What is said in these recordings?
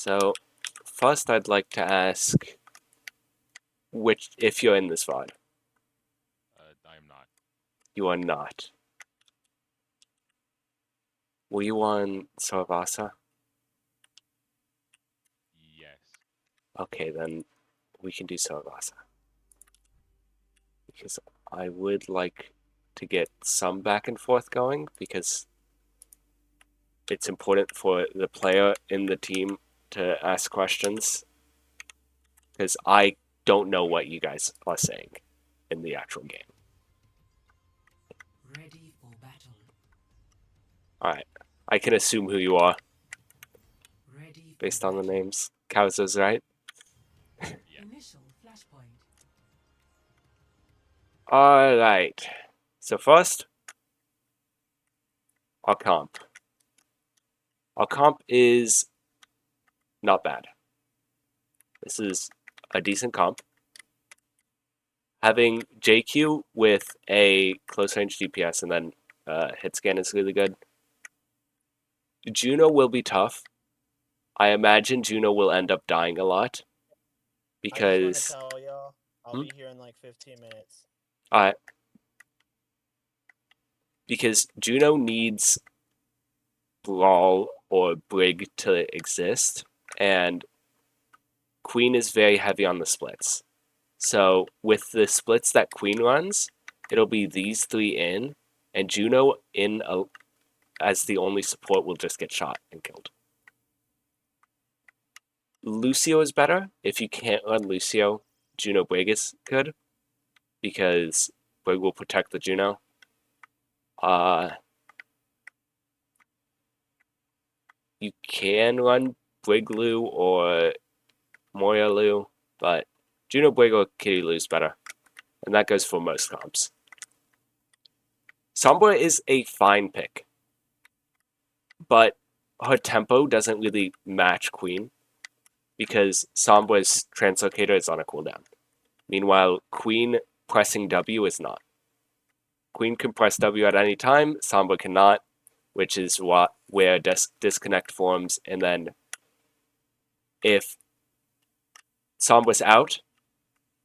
So, first I'd like to ask if you're in this VOD. I am not. You are not. Were you on Saravasa? Yes. Okay, then we can do Saravasa. Because I would like to get some back and forth going, because it's important for the player in the team to ask questions. Because I don't know what you guys are saying in the actual game. Ready for battle. Alright. I can assume who you are Ready for based on the battle. names. Kauzo's right. Yeah. Initial flashpoint. Alright. So first, our comp. Our comp is not bad. This is a decent comp. Having JQ with a close range DPS and then hit scan is really good. Juno will be tough. I imagine Juno will end up dying a lot. I just want to Because... tell y'all, I'll be here in like 15 minutes. Alright. Because Juno needs Brawl or Brig to exist, and Queen is very heavy on the splits. So with the splits that Queen runs, it'll be these three in, and Juno in as the only support will just get shot and killed. Lucio is better. If you can't run Lucio, Juno Brig is good, because Brig will protect the Juno. You can run Briglu or Moria Lu, but Juno Brig or Kitty Lu is better. And that goes for most comps. Sombra is a fine pick, but her tempo doesn't really match Queen, because Sombra's Translocator is on a cooldown. Meanwhile, Queen pressing W is not. Queen can press W at any time, Sombra cannot, which is where disconnect forms, and then if Sombra's out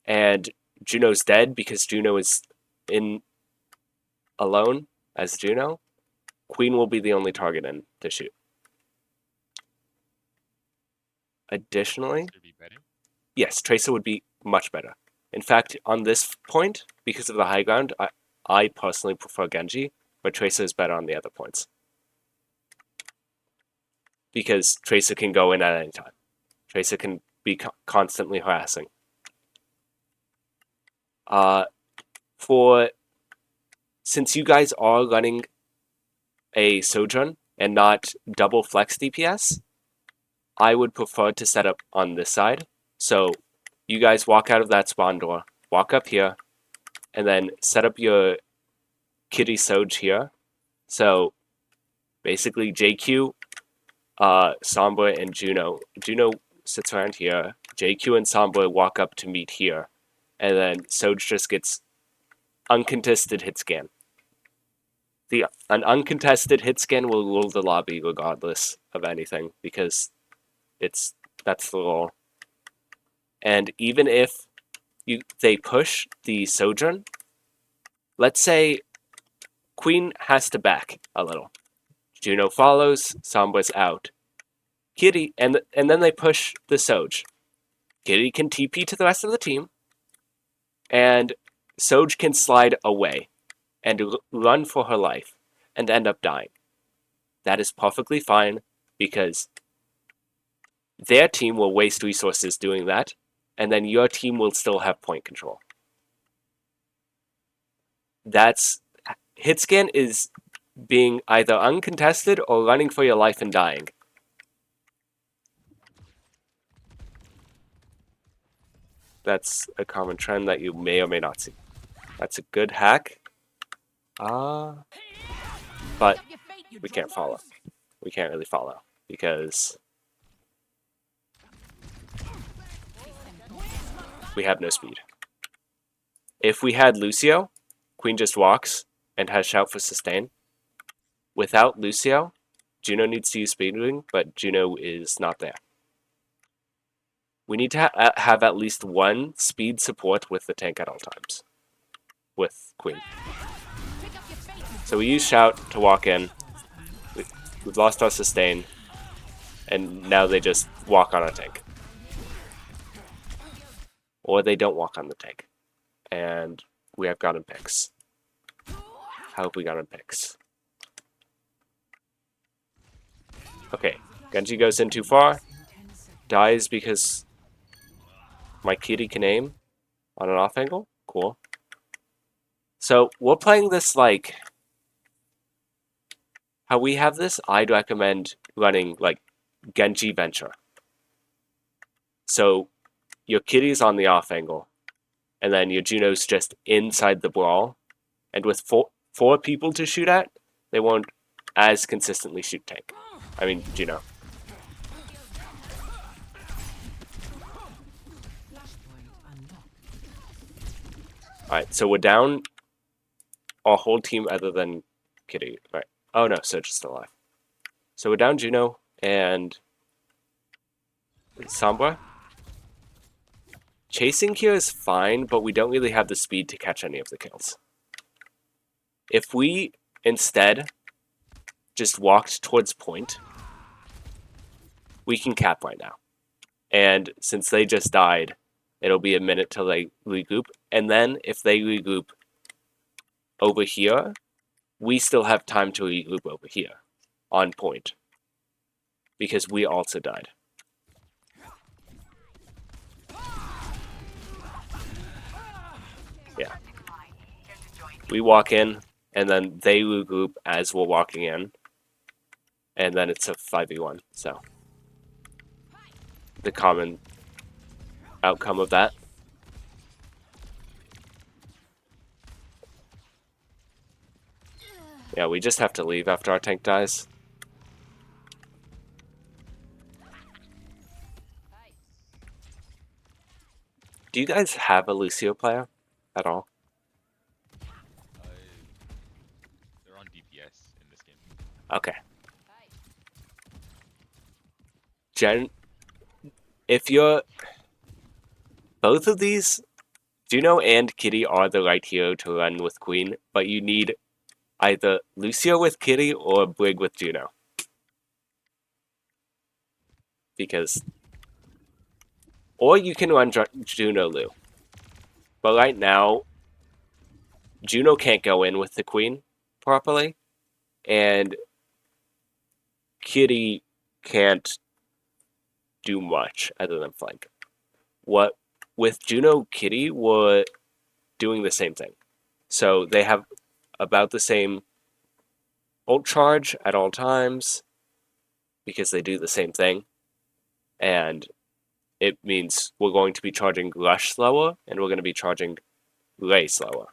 and Juno's dead because Juno is in alone as Juno, Queen will be the only target in to shoot. Additionally, Should be better. yes, Tracer would be much better. In fact, on this point, because of the high ground, I personally prefer Genji, but Tracer is better on the other points. Because Tracer can go in at any time. Tracer can be constantly harassing. Since you guys are running a Sojourn and not double flex DPS, I would prefer to set up on this side. So you guys walk out of that spawn door, walk up here, and then set up your Kitty Soj here. So basically JQ, Sombra, and Juno. Juno sits around here. JQ and Sombra walk up to meet here. And then Soj just gets uncontested hit scan. An uncontested hit scan will rule the lobby regardless of anything, because that's the rule. And even if they push the Sojourn, let's say Queen has to back a little. Juno follows, Sombra's out. Kitty, and then they push the Soj. Kitty can TP to the rest of the team, and Soj can slide away and run for her life and end up dying. That is perfectly fine, because their team will waste resources doing that, and then your team will still have point control. Hitscan is being either uncontested or running for your life and dying. That's a common trend that you may or may not see. That's a good hack. But we can't follow. We can't really follow, because we have no speed. If we had Lucio, Queen just walks and has shout for sustain. Without Lucio, Juno needs to use speed ring, but Juno is not there. We need to have at least one speed support with the tank at all times. With Queen. So we use Shout to walk in. We've lost our sustain. And now they just walk on our tank. Or they don't walk on the tank. And we have gotten picks. How have we gotten picks? Okay, Genji goes in too far. Dies because my kitty can aim on an off angle. Cool. So we're playing this like how we have this. I'd recommend running like Genji Venture. So your kitty's on the off angle, and then your Juno's just inside the brawl. And with four people to shoot at, they won't as consistently shoot tank. I mean, Juno. Alright, so we're down our whole team other than Kitty. Right. Oh no, Surge is still alive. So we're down Juno and Sombra. Chasing here is fine, but we don't really have the speed to catch any of the kills. If we instead just walked towards point, we can cap right now. And since they just died, it'll be a minute till they regroup. And then if they regroup over here, we still have time to regroup over here on point. Because we also died. Yeah. We walk in, and then they regroup as we're walking in. And then it's a 5v1, so. The common outcome of that. Yeah, we just have to leave after our tank dies. Do you guys have a Lucio player at all? They're on DPS in this game. Okay. Jen, if you're... Both of these, Juno and Kitty are the right hero to run with Queen, but you need either Lucio with Kitty or Brig with Juno. Because... Or you can run Juno Lu. But right now, Juno can't go in with the Queen properly, and Kitty can't do much other than flank. What with Juno Kitty were doing the same thing. So they have about the same ult charge at all times because they do the same thing. And it means we're going to be charging Rush slower and we're going to be charging Ray slower.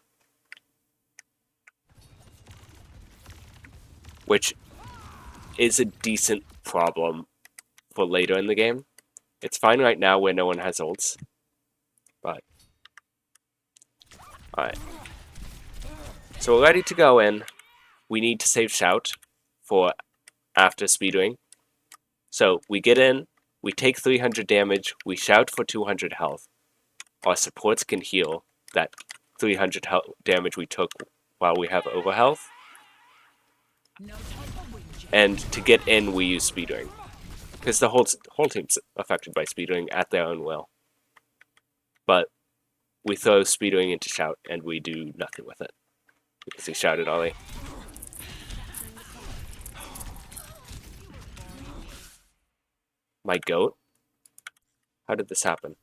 Which is a decent problem for later in the game. It's fine right now where no one has ults. But alright. So we're ready to go in. We need to save Shout for after speedwing. So we get in, we take 300 damage, we Shout for 200 health. Our supports can heal that 300 damage we took while we have overhealth. And to get in, we use speedwing. Because the whole team's affected by speedwing at their own will. But we throw speedwing into Shout, and we do nothing with it. Because he shouted Ollie. My goat? How did this happen?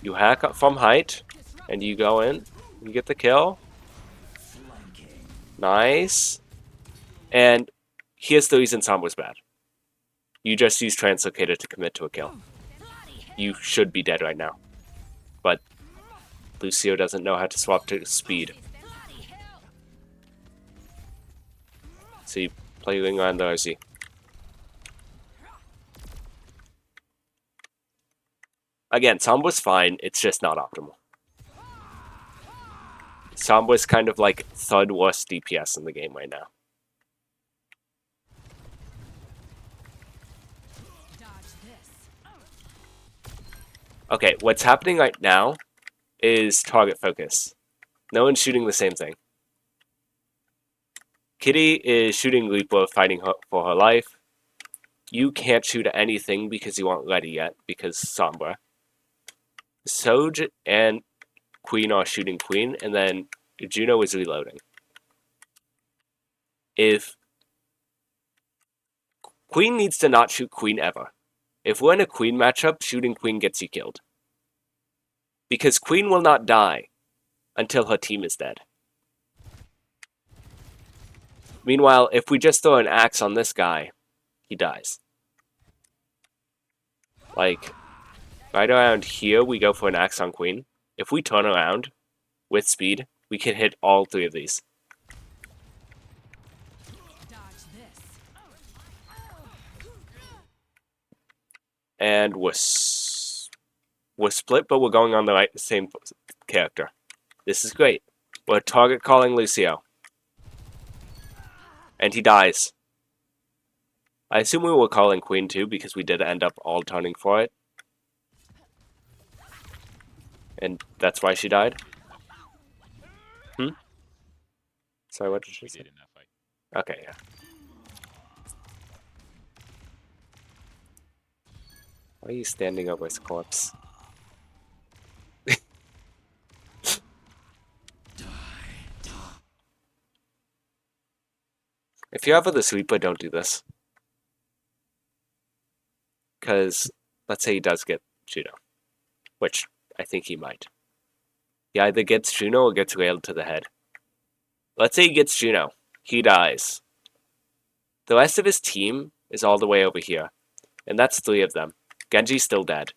You hack up from height, and you go in, you get the kill. Nice. And here's the reason Sam was bad. You just used Translocator to commit to a kill. You should be dead right now. But Lucio doesn't know how to swap to speed. So you play Ring around the RZ. Again, Sambo's fine, it's just not optimal. Sambo's kind of like third worst DPS in the game right now. Okay, what's happening right now is target focus. No one's shooting the same thing. Kitty is shooting Leaper, fighting for her life. You can't shoot at anything because you aren't ready yet, because Sombra. Soj and Queen are shooting Queen, and then Juno is reloading. If Queen needs to not shoot Queen ever. If we're in a Queen matchup, shooting Queen gets you killed. Because Queen will not die until her team is dead. Meanwhile, if we just throw an axe on this guy, he dies. Like, right around here, we go for an axe on Queen. If we turn around with speed, we can hit all three of these. And we're split, but we're going on the same character. This is great. We're target calling Lucio. And he dies. I assume we were calling Queen too, because we did end up all turning for it. And that's why she died? Sorry, what did you We say? did in that fight. Okay, yeah. Why are you standing over his corpse? If you're ever the sweeper, don't do this. Because, let's say he does get Juno. Which, I think he might. He either gets Juno or gets railed to the head. Let's say he gets Juno. He dies. The rest of his team is all the way over here. And that's 3 of them. Genji's still dead.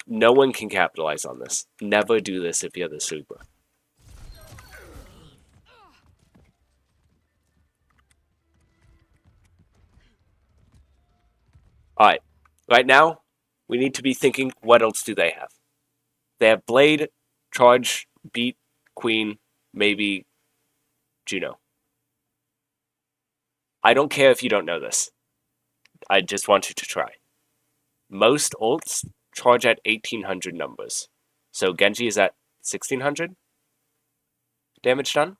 No one can capitalize on this. Never do this if you're the sweeper. Alright, right now, we need to be thinking, what else do they have? They have Blade, Charge, Beat, Queen, maybe Juno. I don't care if you don't know this. I just want you to try. Most ults charge at 1800 numbers. So Genji is at 1600 damage done.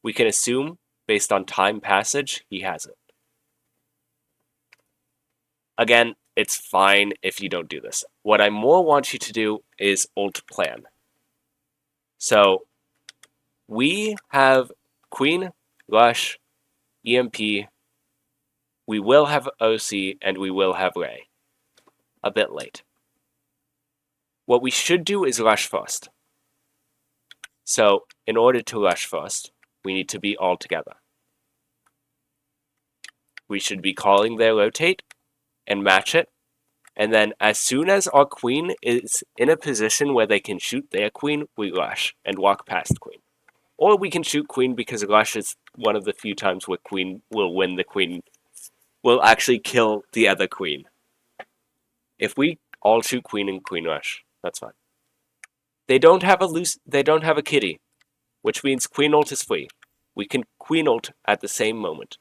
We can assume, based on time passage, he has it. Again, it's fine if you don't do this. What I more want you to do is ult plan. So, we have Queen, Lush, EMP, we will have OC, and we will have Ray. A bit late. What we should do is rush first. So, in order to rush first, we need to be all together. We should be calling their rotate and match it. And then as soon as our queen is in a position where they can shoot their queen, we rush and walk past queen. Or we can shoot queen because rush is one of the few times where queen will win the queen, will actually kill the other queen. If we all shoot queen and queen rush, that's fine. They don't have a kitty, which means queen ult is free. We can queen ult at the same moment.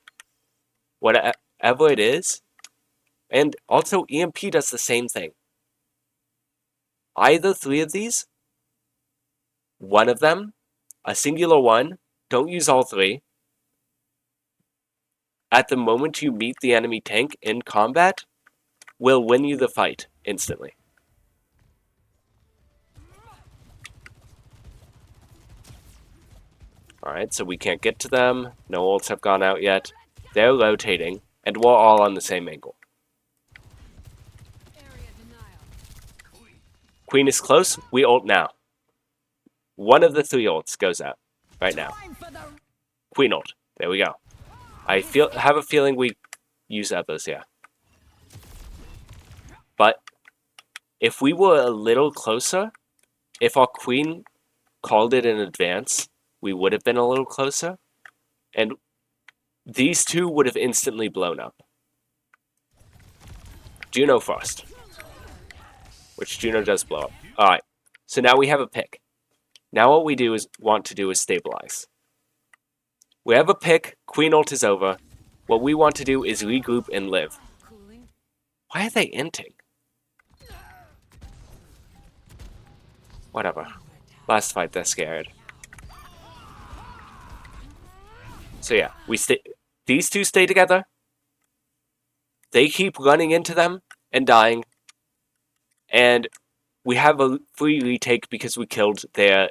Whatever it is, and also EMP does the same thing. Either 3 of these, one of them, a singular one, don't use all 3. At the moment you meet the enemy tank in combat, will win you the fight instantly. Alright, so we can't get to them. No ults have gone out yet. They're rotating, and we're all on the same angle. Queen is close. We ult now. One of the 3 ults goes out right now. Queen ult. There we go. I have a feeling we use others, yeah. But if we were a little closer, if our queen called it in advance, we would have been a little closer. And these 2 would have instantly blown up. Juno first. Which Juno does blow up. Alright, so now we have a pick. Now what we want to do is stabilize. We have a pick, Queen ult is over. What we want to do is regroup and live. Why are they inting? Whatever. Last fight, they're scared. So yeah, we stay. These two stay together. They keep running into them and dying. And we have a free retake because we killed their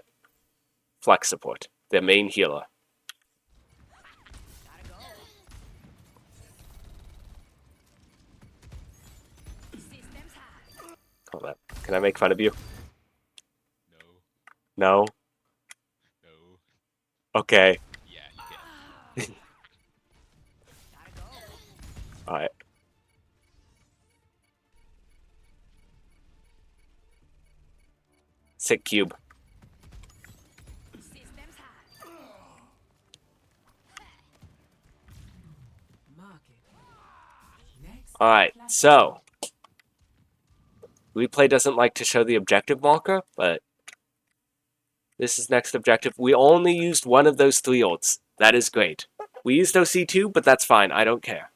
flex support, their main healer. Hold up. Can I make fun of you? No. No? No. Okay. Yeah, you can. Alright. Sick cube. Alright, so. Replay doesn't like to show the objective marker, but this is next objective. We only used one of those 3 ults. That is great. We used OC2, but that's fine. I don't care.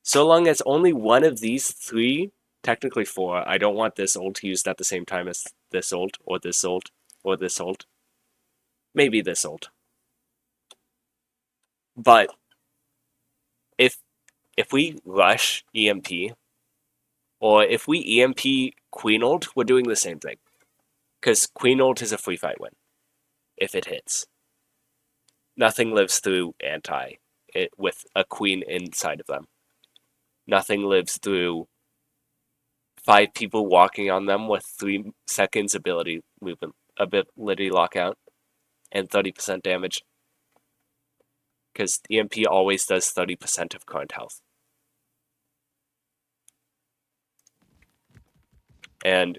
So long as only one of these 3, technically 4, I don't want this ult used at the same time as this ult, or this ult, or this ult. Maybe this ult. But if we rush EMP, or if we EMP Queen ult, we're doing the same thing. Because Queen ult is a free fight win. If it hits. Nothing lives through anti with a queen inside of them. Nothing lives through 5 people walking on them with 3 seconds ability lockout and 30% damage. Because EMP always does 30% of current health. And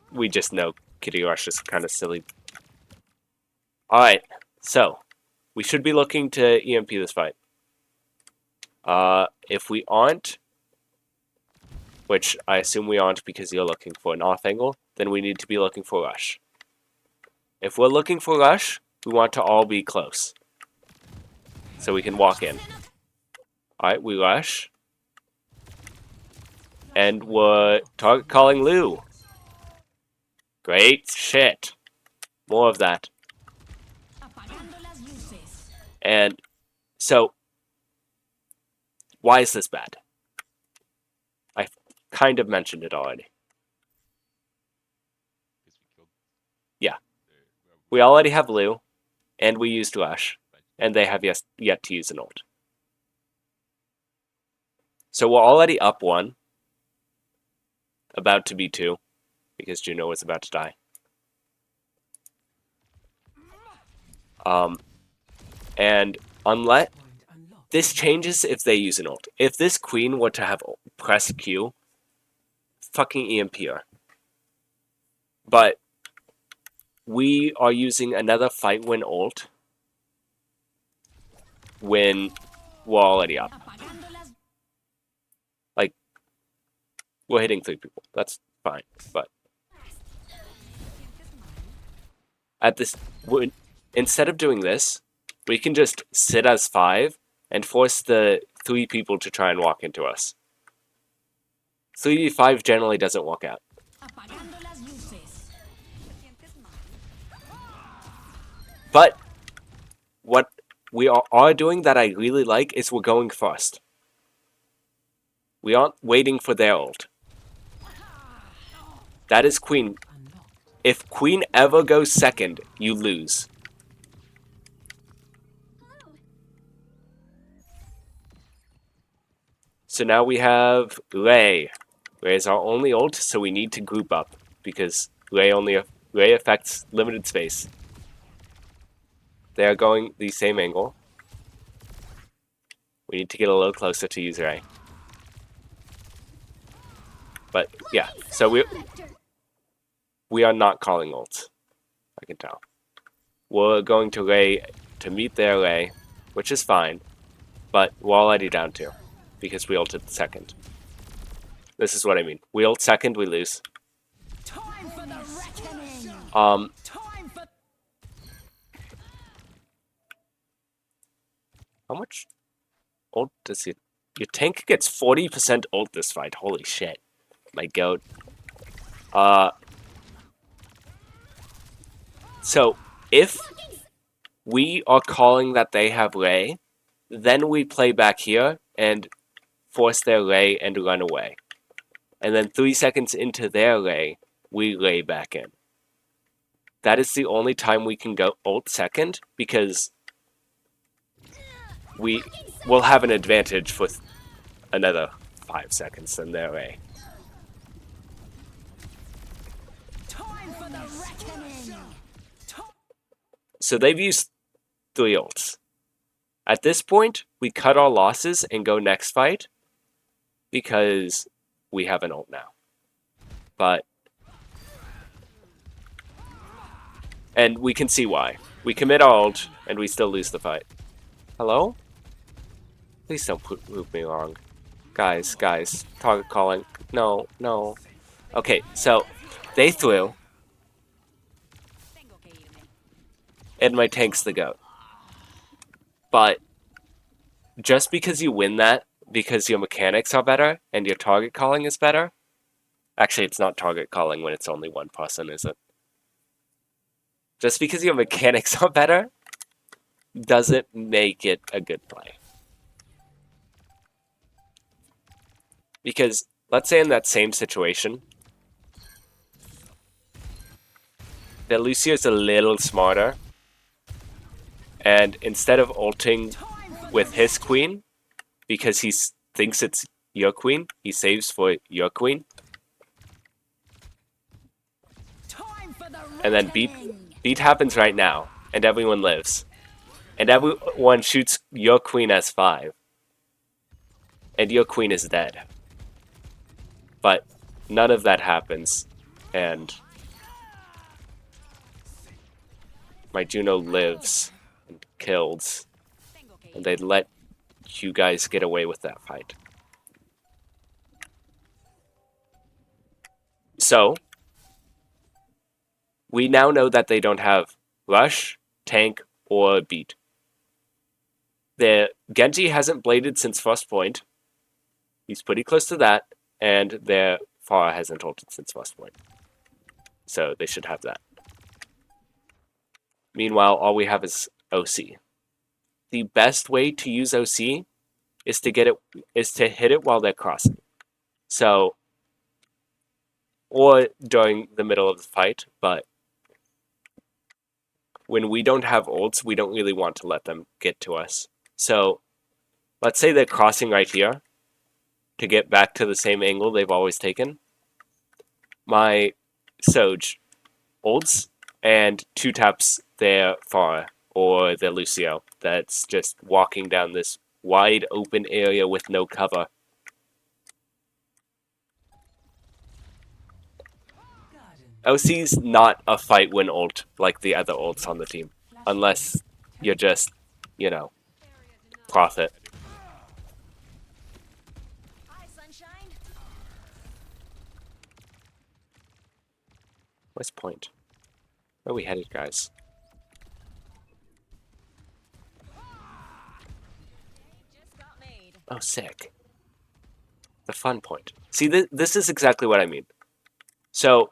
we just know Kitty Rush is kind of silly. Alright, so we should be looking to EMP this fight. If we aren't, which I assume we aren't because you're looking for an off angle, then we need to be looking for Rush. If we're looking for Rush, we want to all be close. So we can walk in. Alright, we rush. And we're target calling Lou. Great shit. More of that. And so, why is this bad? I kind of mentioned it already. Yeah. We already have Lou, and we used Rush, and they have yet to use an ult. So we're already up 1. About to be 2, because Juno is about to die. And unless this changes if they use an ult. If this queen were to have press Q, fucking EMP her. But we are using another fight win ult when we're already up. Like, we're hitting 3 people. That's fine. But at this, instead of doing this, we can just sit as 5 and force the 3 people to try and walk into us. 3v5 generally doesn't walk out. But what we are doing that I really like is we're going first. We aren't waiting for their ult. That is Queen. If Queen ever goes second, you lose. So now we have Ray. Ray is our only ult, so we need to group up because Ray affects limited space. They are going the same angle. We need to get a little closer to use Ray. But yeah, so we are not calling ults. I can tell. We're going to Ray to meet their Ray, which is fine, but we're already down 2 because we ulted second. This is what I mean. We ult second, we lose. How much ult does he? Your tank gets 40% ult this fight. Holy shit. My goat. So if we are calling that they have lay, then we play back here and force their lay and run away. And then 3 seconds into their lay, we lay back in. That is the only time we can go ult second, because we will have an advantage for another 5 seconds than their lay. So they've used 3 ults. At this point, we cut our losses and go next fight, because we have an ult now. But and we can see why. We commit our ult, and we still lose the fight. Hello? Please don't prove me wrong. Guys, target calling. No. Okay, so they threw, and my tank's the GOAT. But just because you win that, because your mechanics are better, and your target calling is better, actually it's not target calling when it's only one person, is it? Just because your mechanics are better, doesn't make it a good play. Because, let's say in that same situation, that Lucio's a little smarter, and instead of ulting with his queen, because he thinks it's your queen, he saves for your queen, and then beat happens right now, and everyone lives. And everyone shoots your queen as 5. And your queen is dead. But none of that happens, and my Juno lives and kills, and they let you guys get away with that fight. So, we now know that they don't have Rush, Tank, or Beat. Their Genji hasn't bladed since First Point. He's pretty close to that, and their Pharah hasn't ulted since First Point. So they should have that. Meanwhile, all we have is OC. The best way to use OC is to hit it while they're crossing. So, or during the middle of the fight, but when we don't have ults, we don't really want to let them get to us. So, let's say they're crossing right here to get back to the same angle they've always taken. My Soj ults and 2-taps their Pharah or their Lucio that's just walking down this wide open area with no cover. OC's not a fight win ult like the other ults on the team. Unless you're just, you know, Prophet. Where's Point? Where are we headed, guys? Oh, sick. The fun point. See, this is exactly what I mean. So,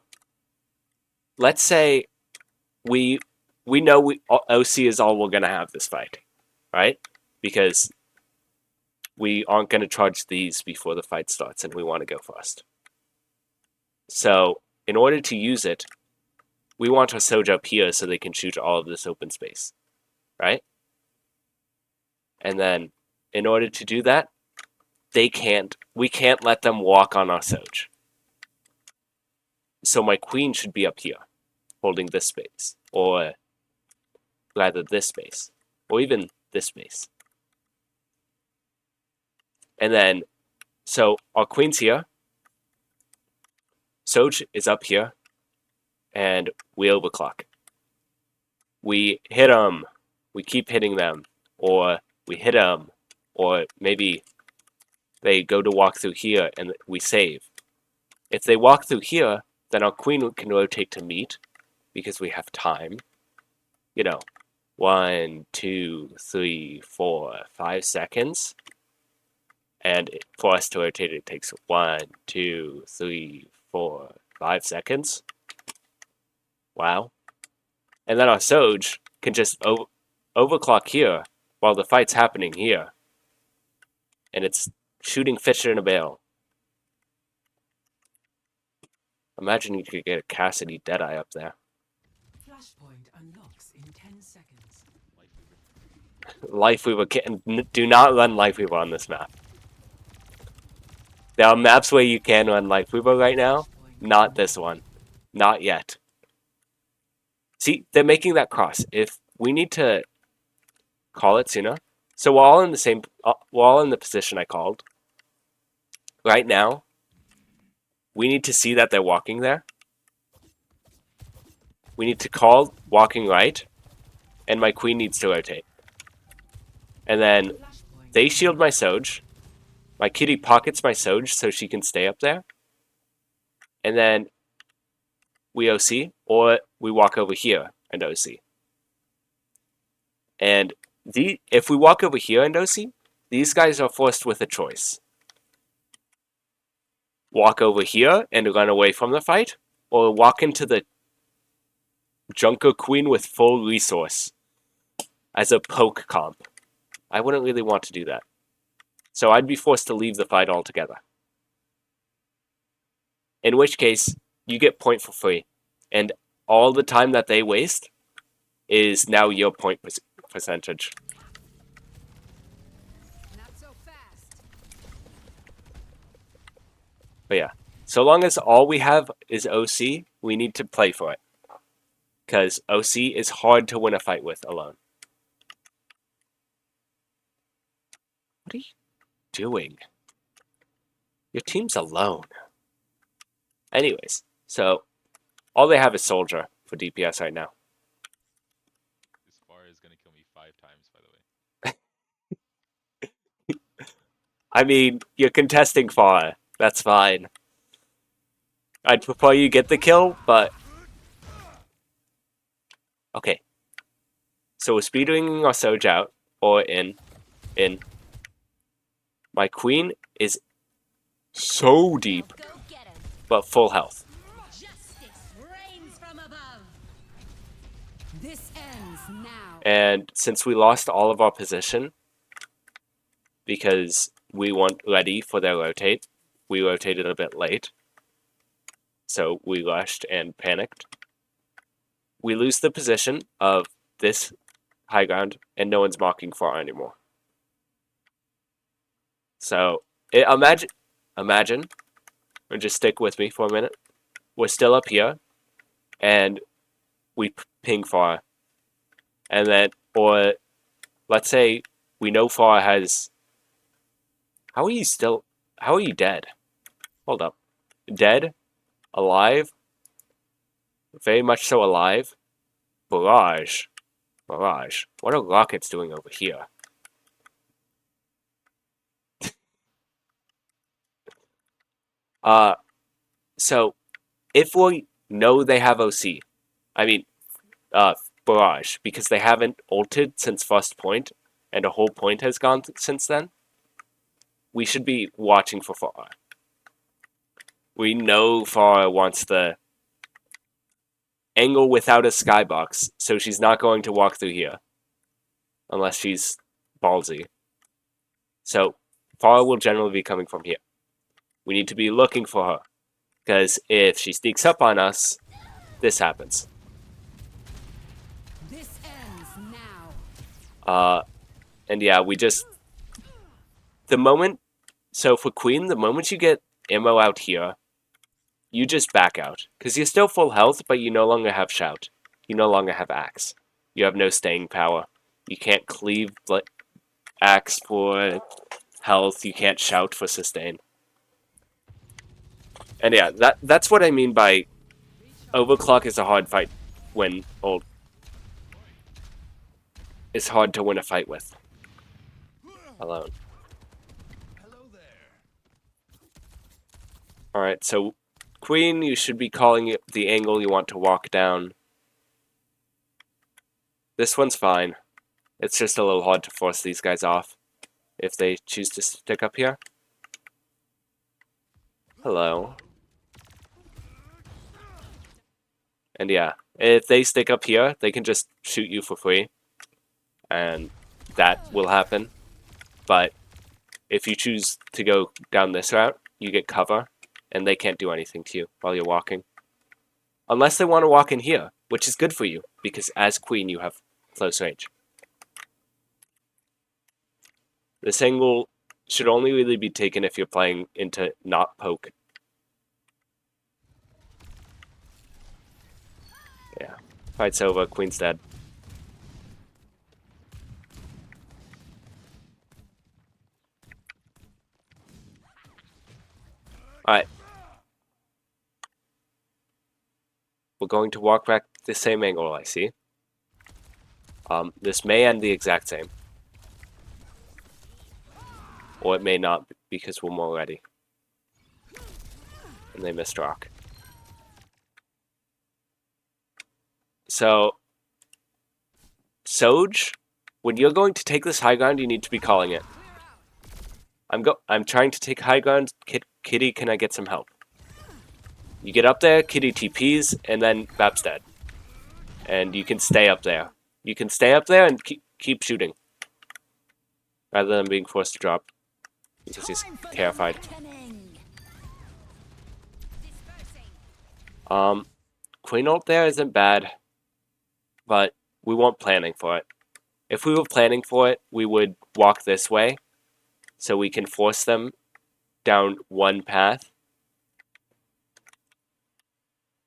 let's say we know OC is all we're going to have this fight, right? Because we aren't going to charge these before the fight starts, and we want to go first. So, in order to use it, we want our Soj up here so they can shoot all of this open space, right? And then, in order to do that, we can't let them walk on our Soj. So my queen should be up here, holding this space, or rather this space, or even this space. And then, so our queen's here, Soj is up here, and we overclock. We hit them, we keep hitting them, or we hit them, or maybe they go to walk through here and we save. If they walk through here, then our queen can rotate to meet, because we have time. You know, 1, 2, 3, 4, 5 seconds. And for us to rotate, it takes 1, 2, 3, 4, 5 seconds. Wow. And then our Soj can just overclock here while the fight's happening here. And it's shooting fish in a barrel. Imagine you could get a Cassidy Deadeye up there. Flashpoint unlocks in 10 seconds. Lifeweaver do not run Lifeweaver on this map. There are maps where you can run Lifeweaver right now. Not this one. Not yet. See, they're making that cross. If we need to call it sooner. So we're all in the same, we're all in the position I called. Right now, we need to see that they're walking there. We need to call walking right, and my queen needs to rotate. And then they shield my Soj. My kitty pockets my Soj so she can stay up there. And then we OC, or we walk over here and OC. And if we walk over here and OC, these guys are forced with a choice. Walk over here and run away from the fight, or walk into the Junker Queen with full resource as a poke comp. I wouldn't really want to do that. So I'd be forced to leave the fight altogether. In which case, you get point for free. And all the time that they waste is now your point percentage. Not so fast. But yeah, so long as all we have is OC, we need to play for it. Because OC is hard to win a fight with alone. What are you doing? Your team's alone. Anyways, so all they have is Soldier for DPS right now. This bar is gonna kill me 5 times, by the way. I mean, you're contesting far. That's fine. I'd prefer you get the kill, but... Okay. So we're speeding our Soj out, or in. My queen is so deep, Go get him. but full health. Justice reigns from above. This ends now. And since we lost all of our position, because we weren't ready for their rotate, we rotated a bit late. So we rushed and panicked. We lose the position of this high ground, and no one's marking far anymore. So, imagine, or just stick with me for a minute. We're still up here, and we ping far. And then, or let's say we know far has... How are you dead? Hold up. Dead? Alive? Very much so alive? Barrage. What are rockets doing over here? So, if we know they have OC, Barrage, because they haven't ulted since first point, and a whole point has gone since then, we should be watching for Farah. We know Farah wants the angle without a skybox, so she's not going to walk through here. Unless she's ballsy. So, Farah will generally be coming from here. We need to be looking for her. Because if she sneaks up on us, this happens. This ends now. And yeah, we just... So for Queen, the moment you get ammo out here, you just back out. Because you're still full health, but you no longer have Shout. You no longer have Axe. You have no staying power. You can't cleave Axe for health. You can't Shout for sustain. And yeah, that's what I mean by overclock is a hard fight when old. It's hard to win a fight with. Alone. Alright, so Queen, you should be calling it the angle you want to walk down. This one's fine. It's just a little hard to force these guys off if they choose to stick up here. Hello. And yeah, If they stick up here, they can just shoot you for free. And that will happen. But if you choose to go down this route, you get cover, and they can't do anything to you while you're walking. Unless they want to walk in here, which is good for you, because as queen you have close range. This angle should only really be taken if you're playing into not poke. Yeah, fight's over, queen's dead. Alright. We're going to walk back the same angle, I see. This may end the exact same. Or it may not, because we're more ready. And they missed rock. So, Soj, when you're going to take this high ground, you need to be calling it. I'm trying to take high ground. Kitty, can I get some help? You get up there, Kitty TPs, and then Bap's dead. And you can stay up there. You can stay up there and keep shooting. Rather than being forced to drop. Because he's terrified. Queen ult there isn't bad. But we weren't planning for it. If we were planning for it, we would walk this way. So we can force them down one path.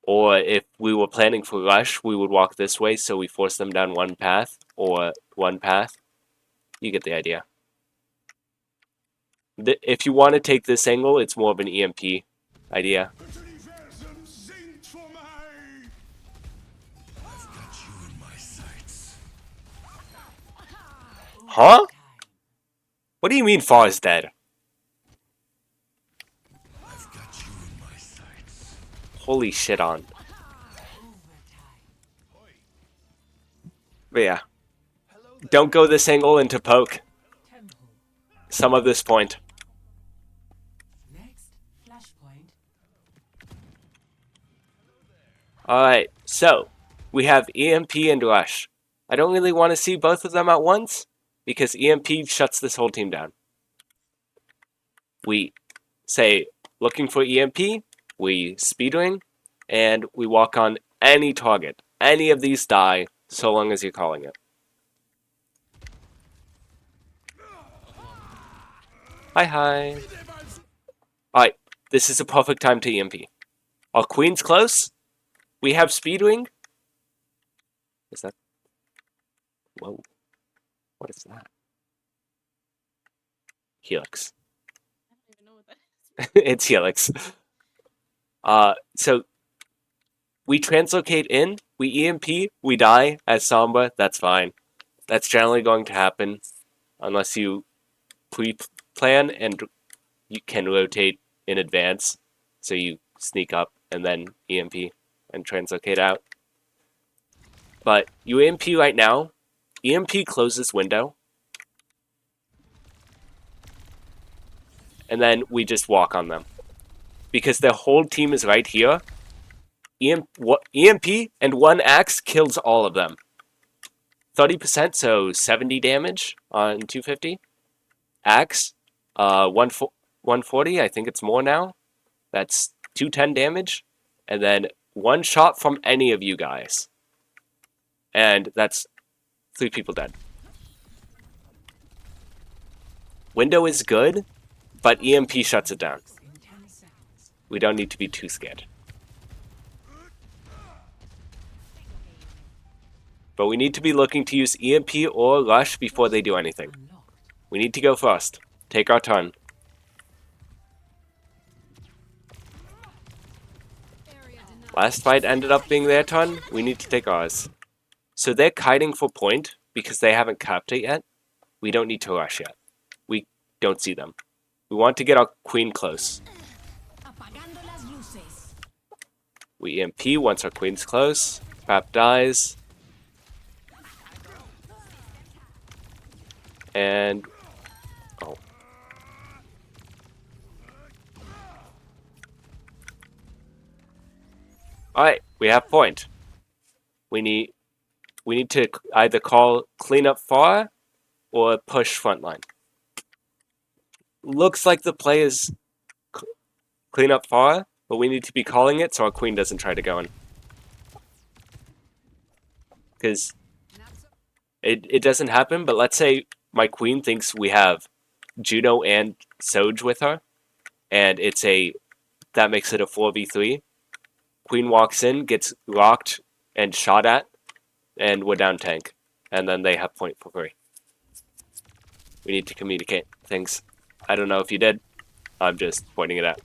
Or if we were planning for rush, we would walk this way, so we force them down one path, or one path. You get the idea. If you want to take this angle, it's more of an EMP idea. Huh? What do you mean Far is dead? Holy shit on. But yeah. Don't go this angle into poke. Some of this point. Next flashpoint. Alright, so we have EMP and Rush. I don't really want to see both of them at once, because EMP shuts this whole team down. We say, looking for EMP, we speedwing, and we walk on any target. Any of these die, so long as you're calling it. Hi. Alright, this is a perfect time to EMP. Our queen's close. We have speedwing. Is that... Whoa. What is that? Helix. I don't even know what that is. It's Helix. So we translocate in, we EMP, we die as Samba, that's fine. That's generally going to happen unless you pre-plan and you can rotate in advance. So you sneak up and then EMP and translocate out. But you EMP right now, EMP closes window. And then we just walk on them. Because their whole team is right here. EMP and one axe kills all of them. 30%, so 70 damage on 250. Axe, 140, I think it's more now. That's 210 damage. And then one shot from any of you guys. And that's 3 people dead. Window is good, but EMP shuts it down. In 10 seconds. We don't need to be too scared. But we need to be looking to use EMP or Rush before they do anything. Unlocked. We need to go first. Take our turn. Area denied. Last fight ended up being their turn. We need to take ours. So they're kiting for point because they haven't capped it yet. We don't need to rush yet. We don't see them. We want to get our queen close. Apagando las luces. We EMP once our queen's close. Pap dies. And... oh. Alright, we have point. We need to either call clean up far or push frontline. Looks like the play is clean up far, but we need to be calling it so our queen doesn't try to go in. Because it doesn't happen, but let's say my queen thinks we have Juno and Soj with her, and that makes it a 4v3. Queen walks in, gets locked and shot at, and we're down tank. And then they have point for free. We need to communicate things. I don't know if you did. I'm just pointing it out.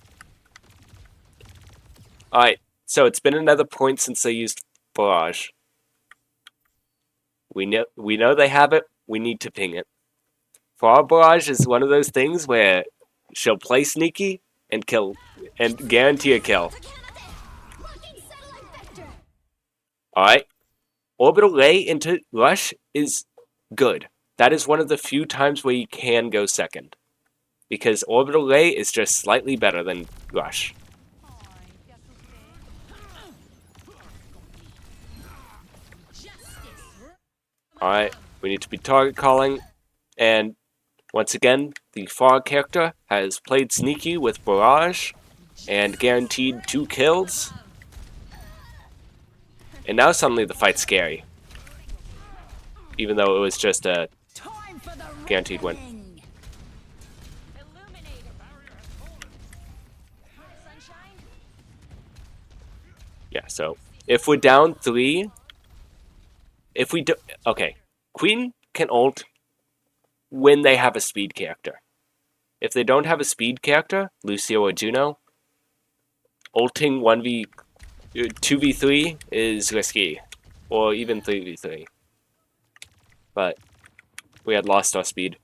Alright, so it's been another point since they used Barrage. We know they have it. We need to ping it. For our Barrage is one of those things where she'll play sneaky and kill and guarantee a kill. Alright. Orbital lay into rush is good. That is one of the few times where you can go second. Because orbital lay is just slightly better than rush. Alright, we need to be target calling. And once again, the Fog character has played sneaky with Barrage and guaranteed 2 kills. And now suddenly the fight's scary. Even though it was just a guaranteed win. Yeah, so if we're down 3, if we do, okay, Queen can ult when they have a speed character. If they don't have a speed character, Lucio or Juno, ulting 2v3 is risky, or even 3v3. But we had lost our speed.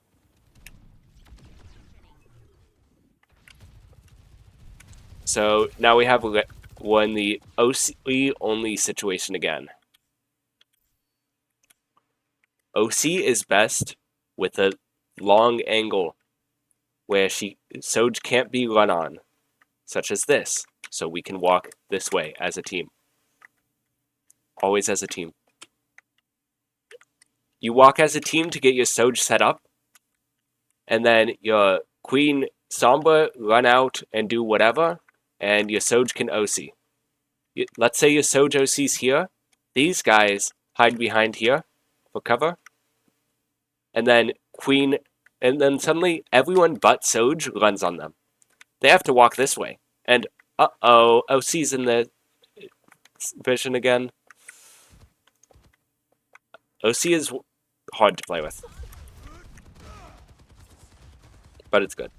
So now we have won the OC only situation again. OC is best with a long angle where Soj can't be run on, such as this. So we can walk this way as a team. Always as a team. You walk as a team to get your Soj set up, and then your Queen Sombra run out and do whatever, and your Soj can OC. Let's say your Soj OC's here. These guys hide behind here for cover. And then suddenly everyone but Soj runs on them. They have to walk this way. And uh-oh, OC's in the vision again. OC is hard to play with. But it's good.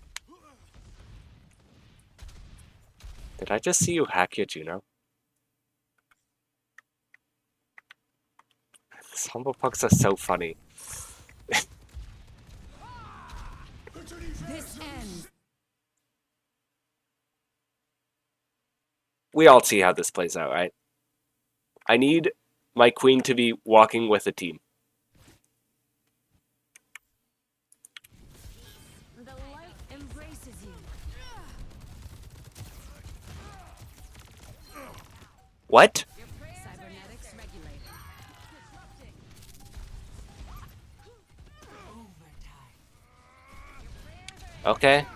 Did I just see you hack your Juno? Samba pucks are so funny. This ends. We all see how this plays out, right? I need my queen to be walking with a team. The light embraces you. What? Cybernetics regulated. Okay.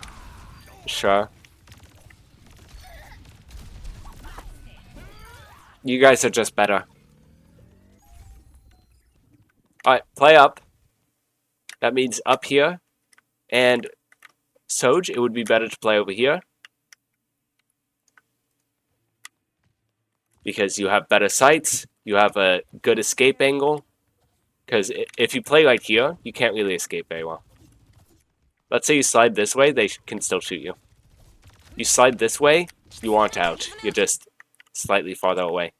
Sure. You guys are just better. Alright, play up. That means up here. And Soj, it would be better to play over here. Because you have better sights. You have a good escape angle. Because if you play right here, you can't really escape very well. Let's say you slide this way, they can still shoot you. You slide this way, you aren't out. You're just slightly farther away.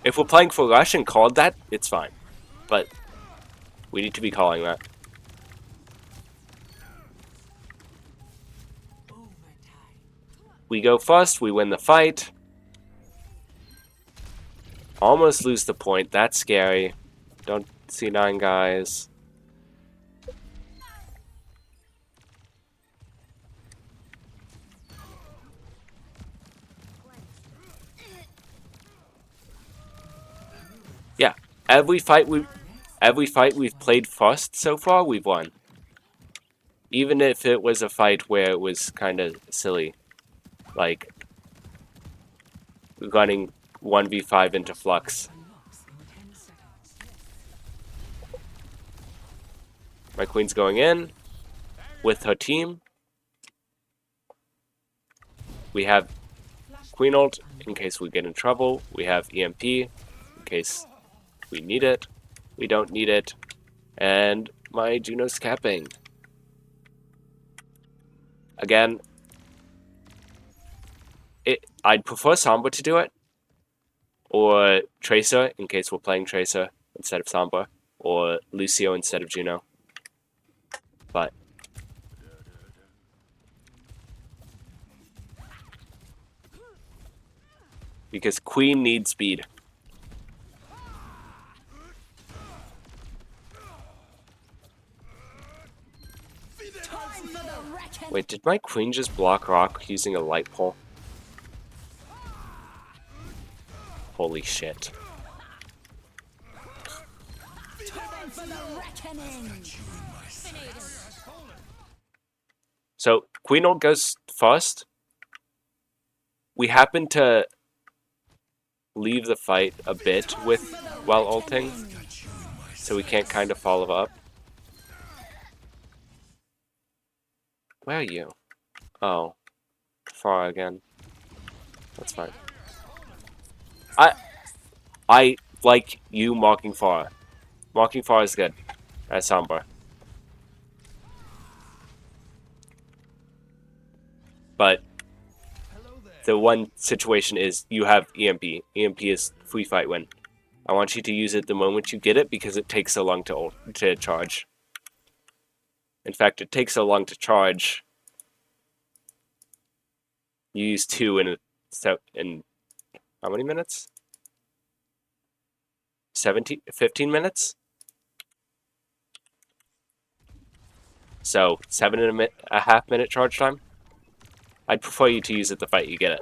If we're playing for rush and called that, it's fine. But we need to be calling that. We go first, we win the fight. Almost lose the point, that's scary. Don't see 9 guys. every fight we've played first so far, we've won. Even if it was a fight where it was kind of silly, like running 1v5 into Flux. Unlocks in 10 seconds. My queen's going in with her team. We have Queen ult in case we get in trouble. We have EMP in case we need it. We don't need it. And my Juno's capping. Again, I'd prefer Sombra to do it. Or Tracer in case we're playing Tracer instead of Sombra. Or Lucio instead of Juno. But because Queen needs speed. Wait, did my Queen just block rock using a light pole? Holy shit. So, Queen ult goes first. We happen to leave the fight a bit while ulting, so we can't kind of follow up. Where are you? Oh, far again. That's fine. I like you marking far. Marking far is good. As Sombra. But the one situation is you have EMP. EMP is free fight win. I want you to use it the moment you get it because it takes so long to charge. In fact, it takes so long to charge. You use 2 in how many minutes? 15 minutes? So 7.5 minute charge time. I'd prefer you to use it the fight you get it.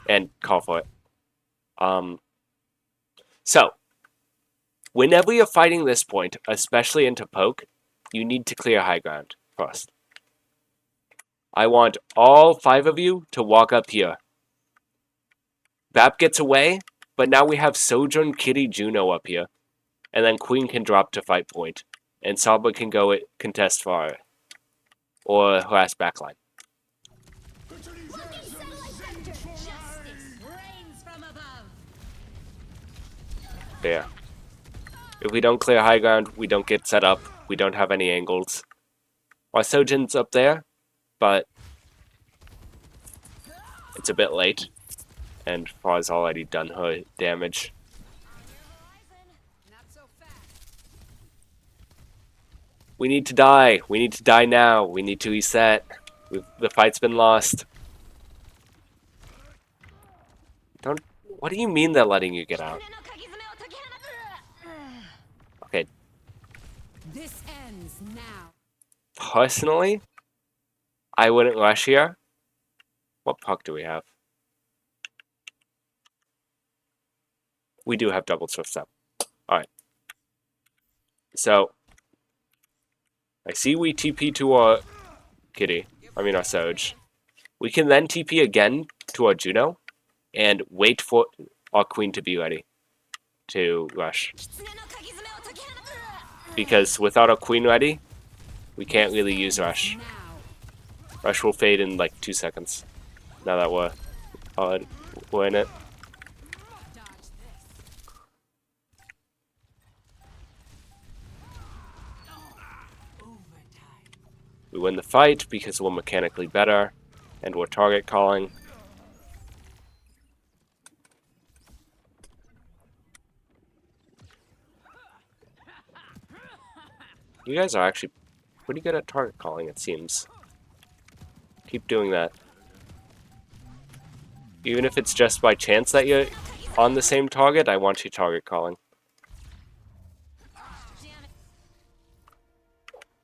And call for it. So, whenever you're fighting this point, especially into poke, you need to clear high ground first. I want all 5 of you to walk up here. Bap gets away, but now we have Sojourn, Kitty, Juno up here. And then Queen can drop to fight point. And Sombra can go contest far. Or harass backline. There. If we don't clear high ground, we don't get set up. We don't have any angles. Our Sojourn's up there, but it's a bit late. And Far's already done her damage. We need to die. We need to die now. We need to reset. The fight's been lost. Don't. What do you mean they're letting you get out? Okay. This ends now. Personally, I wouldn't rush here. What puck do we have? We do have double swift step. Alright. So, I see we TP to our Kitty. I mean our Soj. We can then TP again to our Juno and wait for our Queen to be ready to rush. Because without our Queen ready, we can't really use Rush. Rush will fade in like 2 seconds. Now that we're in it. We win the fight because we're mechanically better and we're target calling. You guys are actually pretty good at target calling, it seems. Keep doing that. Even if it's just by chance that you're on the same target, I want you target calling.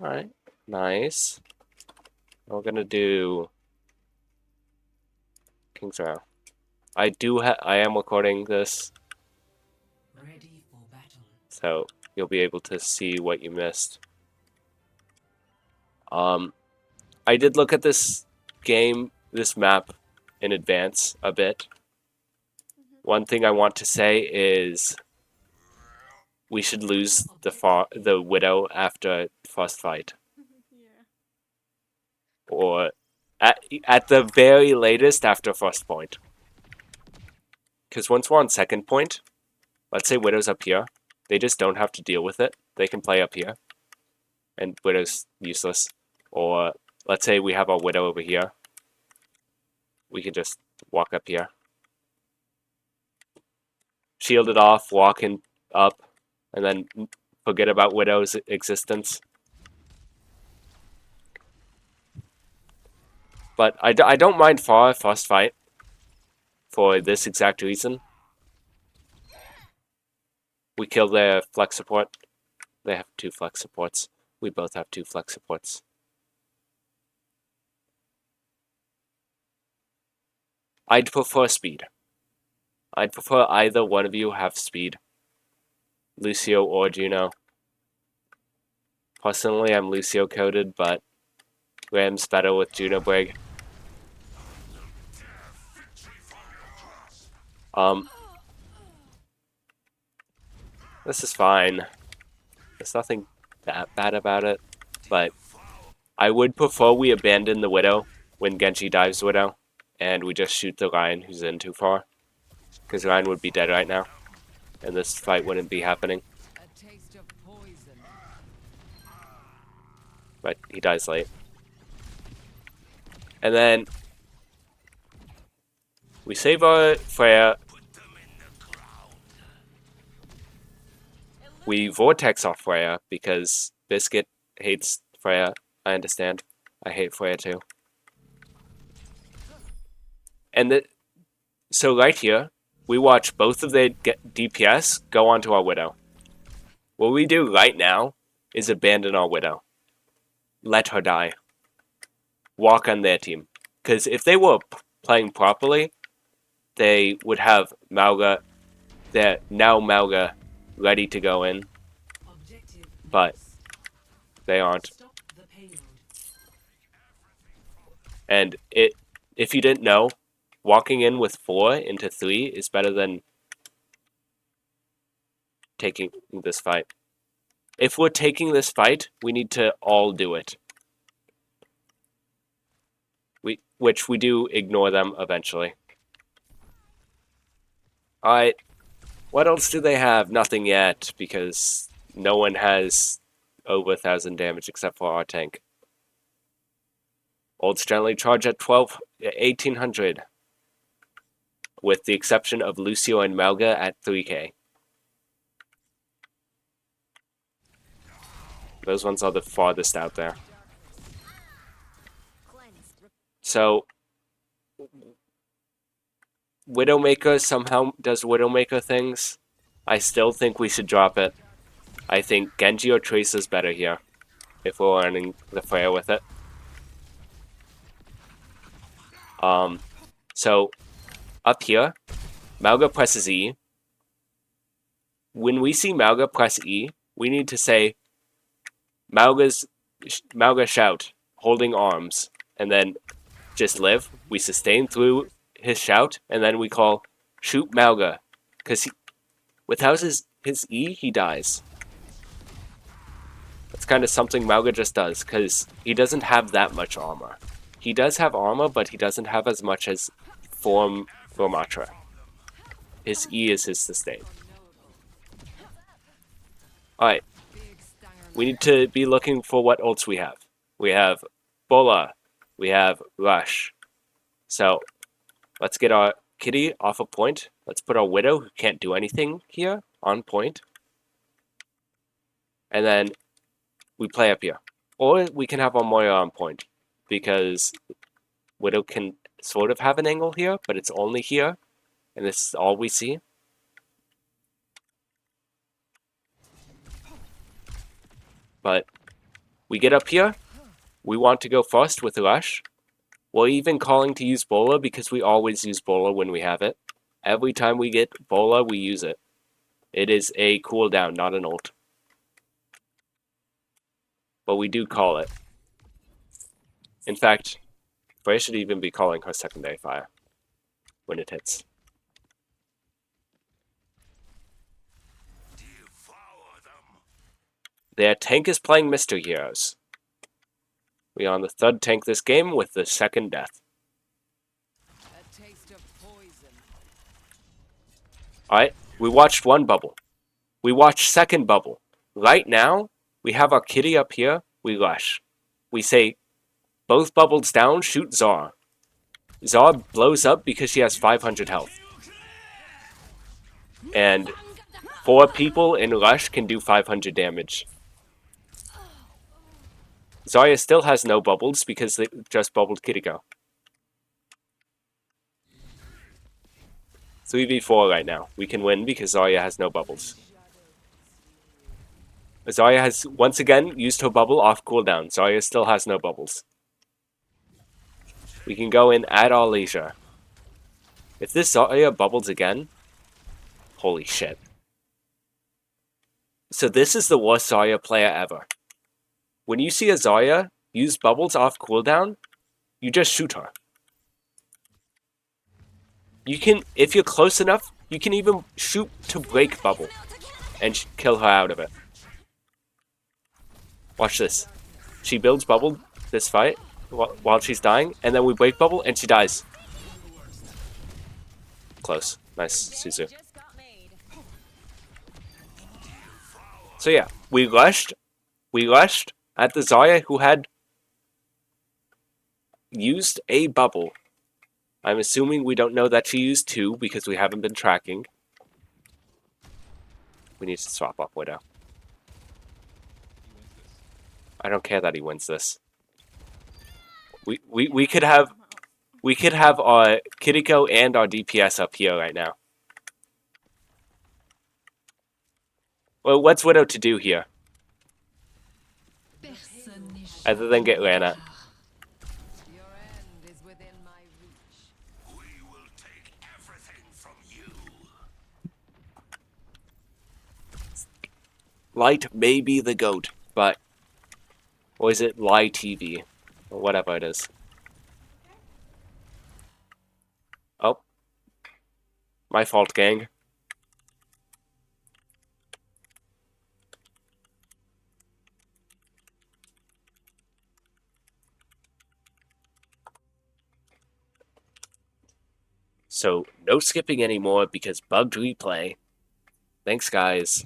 Alright, nice. We're gonna do King's Row. I am recording this, Ready for battle. so you'll be able to see what you missed. I did look at this map in advance a bit. One thing I want to say is we should lose the Widow after first fight. Yeah. Or at the very latest after first point. Because once we're on second point, let's say Widow's up here, they just don't have to deal with it. They can play up here, and Widow's useless. Or let's say we have our Widow over here. We could just walk up here. Shield it off, walk in up, and then forget about Widow's existence. But I don't mind first fight for this exact reason. We kill their flex support. They have 2 flex supports. We both have 2 flex supports. I'd prefer speed. I'd prefer either one of you have speed. Lucio or Juno. Personally, I'm Lucio coded, but Graham's better with Juno Brig. This is fine. There's nothing that bad about it, but I would prefer we abandon the Widow when Genji dives Widow, and we just shoot the Ryan who's in too far. Because Ryan would be dead right now, and this fight wouldn't be happening. A taste of poison. But he dies late. And then we save our Freya. We Vortex off Freya because Biscuit hates Freya. I understand. I hate Freya too. And so right here, we watch both of their DPS go onto our Widow. What we do right now is abandon our Widow. Let her die. Walk on their team. Because if they were playing properly, they would have Mauga, Mauga ready to go in. Objective But lost. they aren't. Stop the payload. And if you didn't know, walking in with 4 into 3 is better than taking this fight. If we're taking this fight, we need to all do it. Which we do ignore them eventually. Alright. What else do they have? Nothing yet, because no one has over 1,000 damage except for our tank. Ults generally charge at 1,800. With the exception of Lucio and Melga at 3k. Those ones are the farthest out there. So, Widowmaker somehow does Widowmaker things. I still think we should drop it. I think Genji or Trace is better here. If we're running the Freya with it. So, up here, Mauga presses E. When we see Mauga press E, we need to say, Mauga shout, holding arms, and then just live. We sustain through his shout, and then we call, shoot Mauga. Because without his E, he dies. That's kind of something Mauga just does, because he doesn't have that much armor. He does have armor, but he doesn't have as much as Form Formatra. His E is his sustain. Alright. We need to be looking for what ults we have. We have Bola. We have Rush. So, let's get our Kitty off a point. Let's put our Widow, who can't do anything here, on point. And then we play up here. Or we can have our Moira on point. Because Widow can sort of have an angle here, but it's only here. And this is all we see. But we get up here. We want to go first with Rush. We're even calling to use Bola because we always use Bola when we have it. Every time we get Bola, we use it. It is a cooldown, not an ult. But we do call it. In fact, Freya should even be calling her secondary fire when it hits. Their tank is playing Mystery Heroes. We are on the third tank this game with the second death. A taste of poison. Alright, we watched one bubble. We watched second bubble. Right now, we have our kitty up here. We rush. We say, both bubbles down, shoot Zara. Zara blows up because she has 500 health. And 4 people in rush can do 500 damage. Zarya still has no bubbles because they just bubbled Kiriko. 3v4 right now. We can win because Zarya has no bubbles. Zarya has once again used her bubble off cooldown. Zarya still has no bubbles. We can go in at our leisure. If this Zarya bubbles again, holy shit. So this is the worst Zarya player ever. When you see a Zarya use bubbles off cooldown, you just shoot her. You can, if you're close enough, you can even shoot to break bubble and kill her out of it. Watch this. She builds bubble this fight while she's dying, and then we break bubble and she dies. Close. Nice, Suzu. So yeah, we rushed at the Zarya who had used a bubble. I'm assuming we don't know that she used 2 because we haven't been tracking. We need to swap up Widow. I don't care that he wins this. We could have our Kiriko and our DPS up here right now. Well, what's Widow to do here? Other than get ran at. Your end is within my reach. We will take everything from you. Light may be the GOAT, but... Or is it Lie TV? Or whatever it is. Oh. My fault, gang. So, no skipping anymore because bugged replay. Thanks, guys.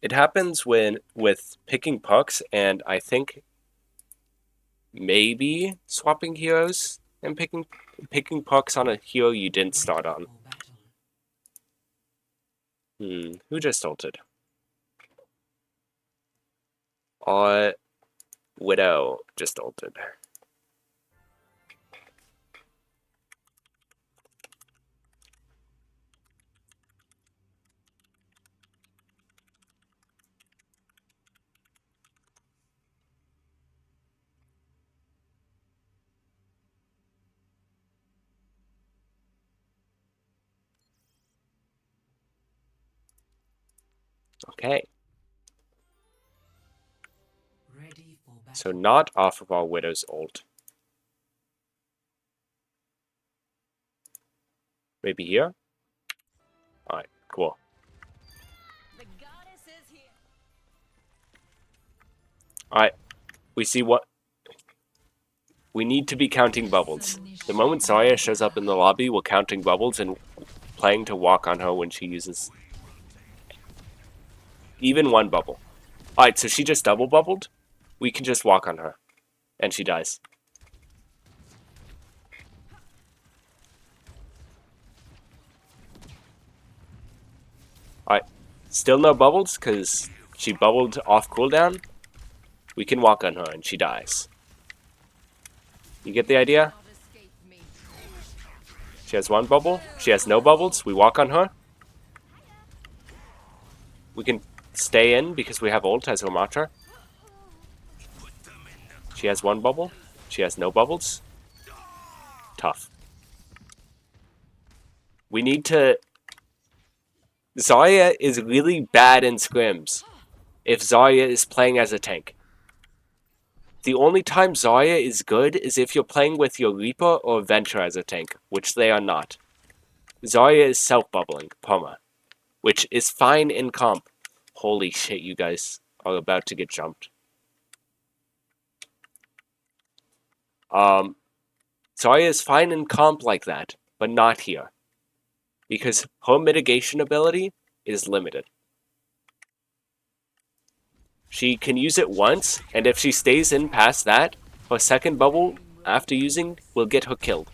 It happens with picking pucks and I think maybe swapping heroes and picking pucks on a hero you didn't start on. Who just ulted? Widow just ulted. Okay. Ready for battle. So not off of our Widow's ult. Maybe here? Alright, cool. The goddess is here. Alright, we see what... We need to be counting bubbles. The moment Zarya shows up in the lobby, we're counting bubbles and planning to walk on her when she uses... even 1 bubble. Alright, so she just double bubbled. We can just walk on her. And she dies. Alright, still no bubbles because she bubbled off cooldown. We can walk on her and she dies. You get the idea? Not escape me. She has 1 bubble. She has no bubbles. We walk on her. We can stay in because we have ult as Umatra. She has 1 bubble. She has no bubbles. Tough. we need to... Zarya is really bad in scrims if Zarya is playing as a tank. The only time Zarya is good is if you're playing with your Reaper or Venture as a tank, which they are not. Zarya is self-bubbling, perma, which is fine in comp. Holy shit, you guys are about to get jumped. Zarya is fine in comp like that, but not here. Because her mitigation ability is limited. She can use it once, and if she stays in past that, her second bubble after using will get her killed.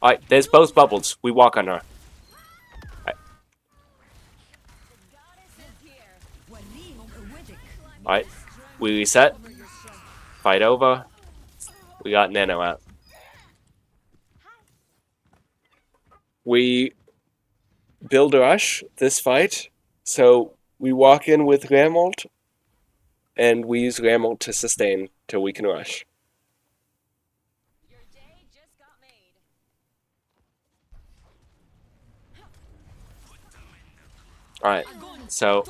Alright, there's both bubbles. We walk on her. Alright, we reset. Fight over. We got Nano out. We build a rush this fight, so we walk in with Ramult, and we use Ramult to sustain till we can rush. Your day just got made. Alright, so...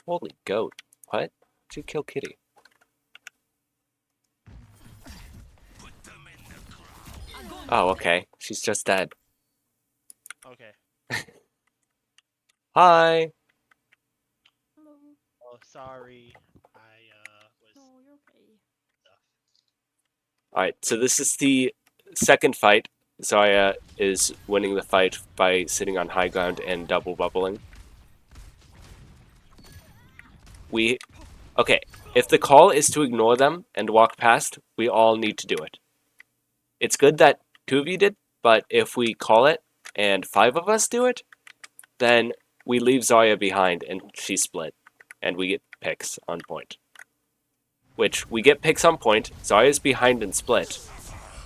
Holy goat. What? Did you kill Kitty? Oh, okay. She's just dead. Okay. Hi! Oh, sorry. I was. No, you're okay. Alright, so this is the second fight. Zarya is winning the fight by sitting on high ground and double bubbling. Okay, if the call is to ignore them and walk past, we all need to do it. It's good that 2 of you did, but if we call it and 5 of us do it, then we leave Zarya behind and she's split, and we get picks on point. Which, we get picks on point, Zarya's behind and split,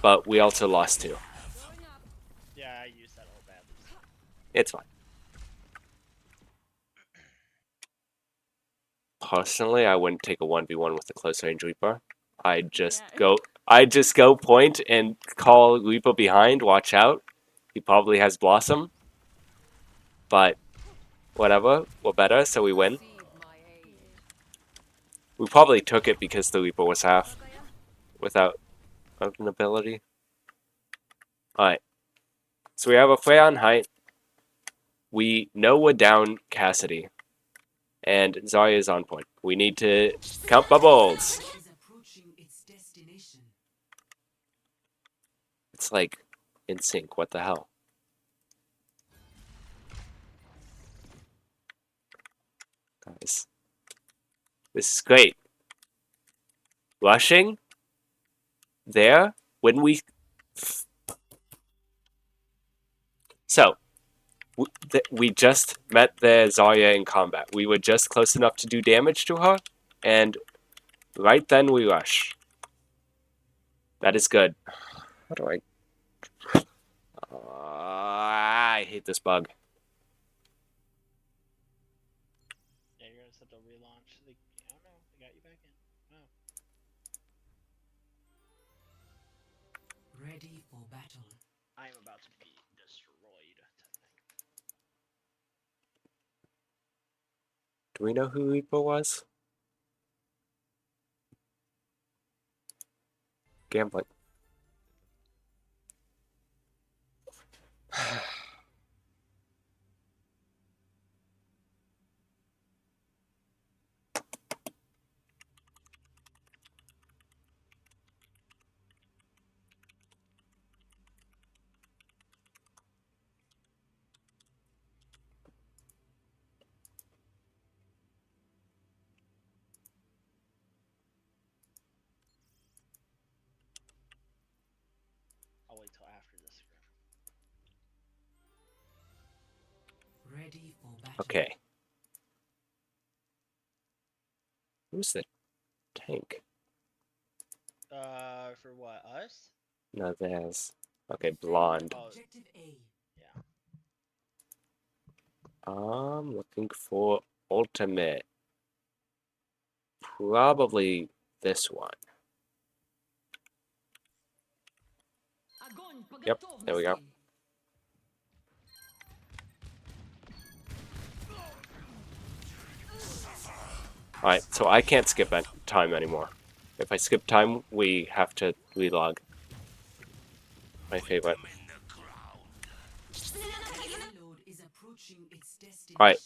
but we also lost 2. Yeah, I used that all badly. It's fine. Personally, I wouldn't take a 1v1 with a close range Reaper. I'd just go point and call Reaper behind, watch out. He probably has Blossom. But whatever, we're better, so we win. We probably took it because the Reaper was half without an ability. Alright. So we have a Freya on height. We know we're down Cassidy. And Zarya is on point. We need to count bubbles. Is approaching its destination. It's like in sync. What the hell? Guys. This is great. Rushing. There. When we... So. We just met the Zarya in combat. We were just close enough to do damage to her. And right then we rush. That is good. How do I... I hate this bug. Yeah, you're gonna have to relaunch. Like, I don't know. They got you back in. Wow. Ready for battle. I am about to be destroyed tonight. Do we know who Reaper was? Gambling. I'll wait till after this scrim. Ready for battle. Okay. Who's the tank? For what? Us? No, there's... Okay, blonde. Oh, Objective A. yeah. I'm looking for ultimate. Probably this one. Yep, there we go. Alright, so I can't skip time anymore. If I skip time, we have to relog. My favorite. Payload is approaching its destination. Alright.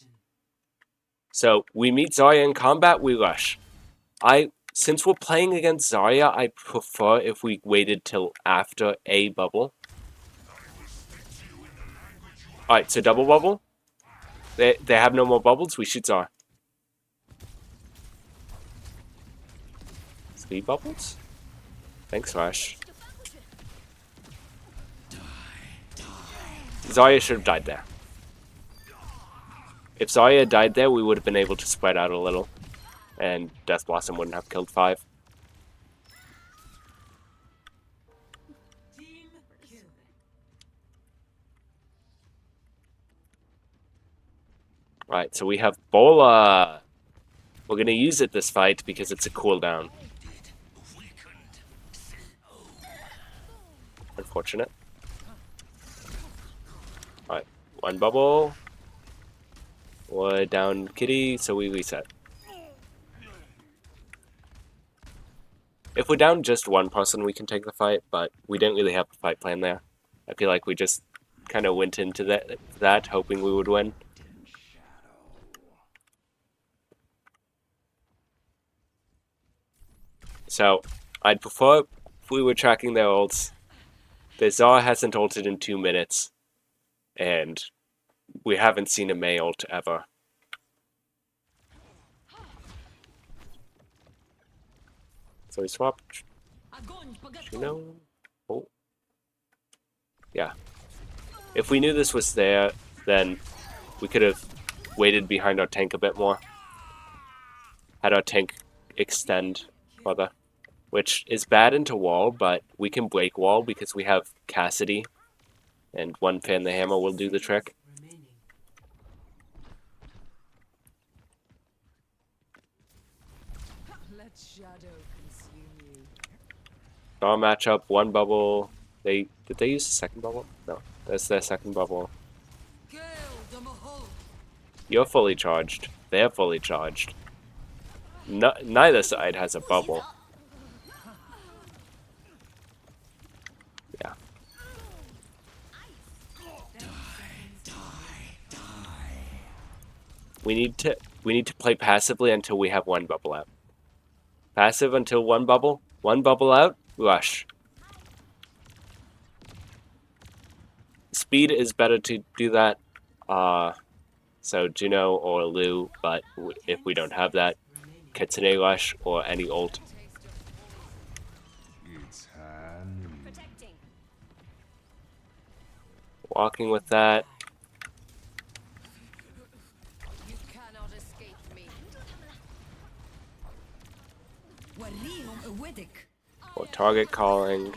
So, we meet Zarya in combat, we rush. Since we're playing against Zarya, I prefer if we waited till after a bubble. Alright, so double bubble. They have no more bubbles, we shoot Zarya. 3 bubbles? Thanks, Rush. Zarya should have died there. If Zarya had died there, we would have been able to spread out a little. And Death Blossom wouldn't have killed 5. Team kill. Right, so we have Bola. We're going to use it this fight because it's a cooldown. Unfortunate. Alright, 1 bubble. We're down Kitty, so we reset. If we're down just 1 person, we can take the fight, but we didn't really have a fight plan there. I feel like we just kind of went into that hoping we would win. So, I'd prefer if we were tracking their ults. The Zara hasn't ulted in 2 minutes, and we haven't seen a Mei ult ever. So we swapped. You know? Oh. Yeah. If we knew this was there, then we could have waited behind our tank a bit more. Had our tank extend further. Which is bad into wall, but we can break wall because we have Cassidy. And 1 fan the hammer will do the trick. Remaining. Let shadow consume you. Our matchup, 1 bubble. Did they use the second bubble? No, that's their second bubble. Kill the Mahal. You're fully charged. They're fully charged. No, neither side has a bubble. Yeah. We need to play passively until we have 1 bubble out. Passive until 1 bubble. 1 bubble out. Rush. Speed is better to do that. So Juno or Lu, but if we don't have that, Kitsune Rush or any ult. It's handy. Protecting. Walking with that. You cannot escape me. Or target calling.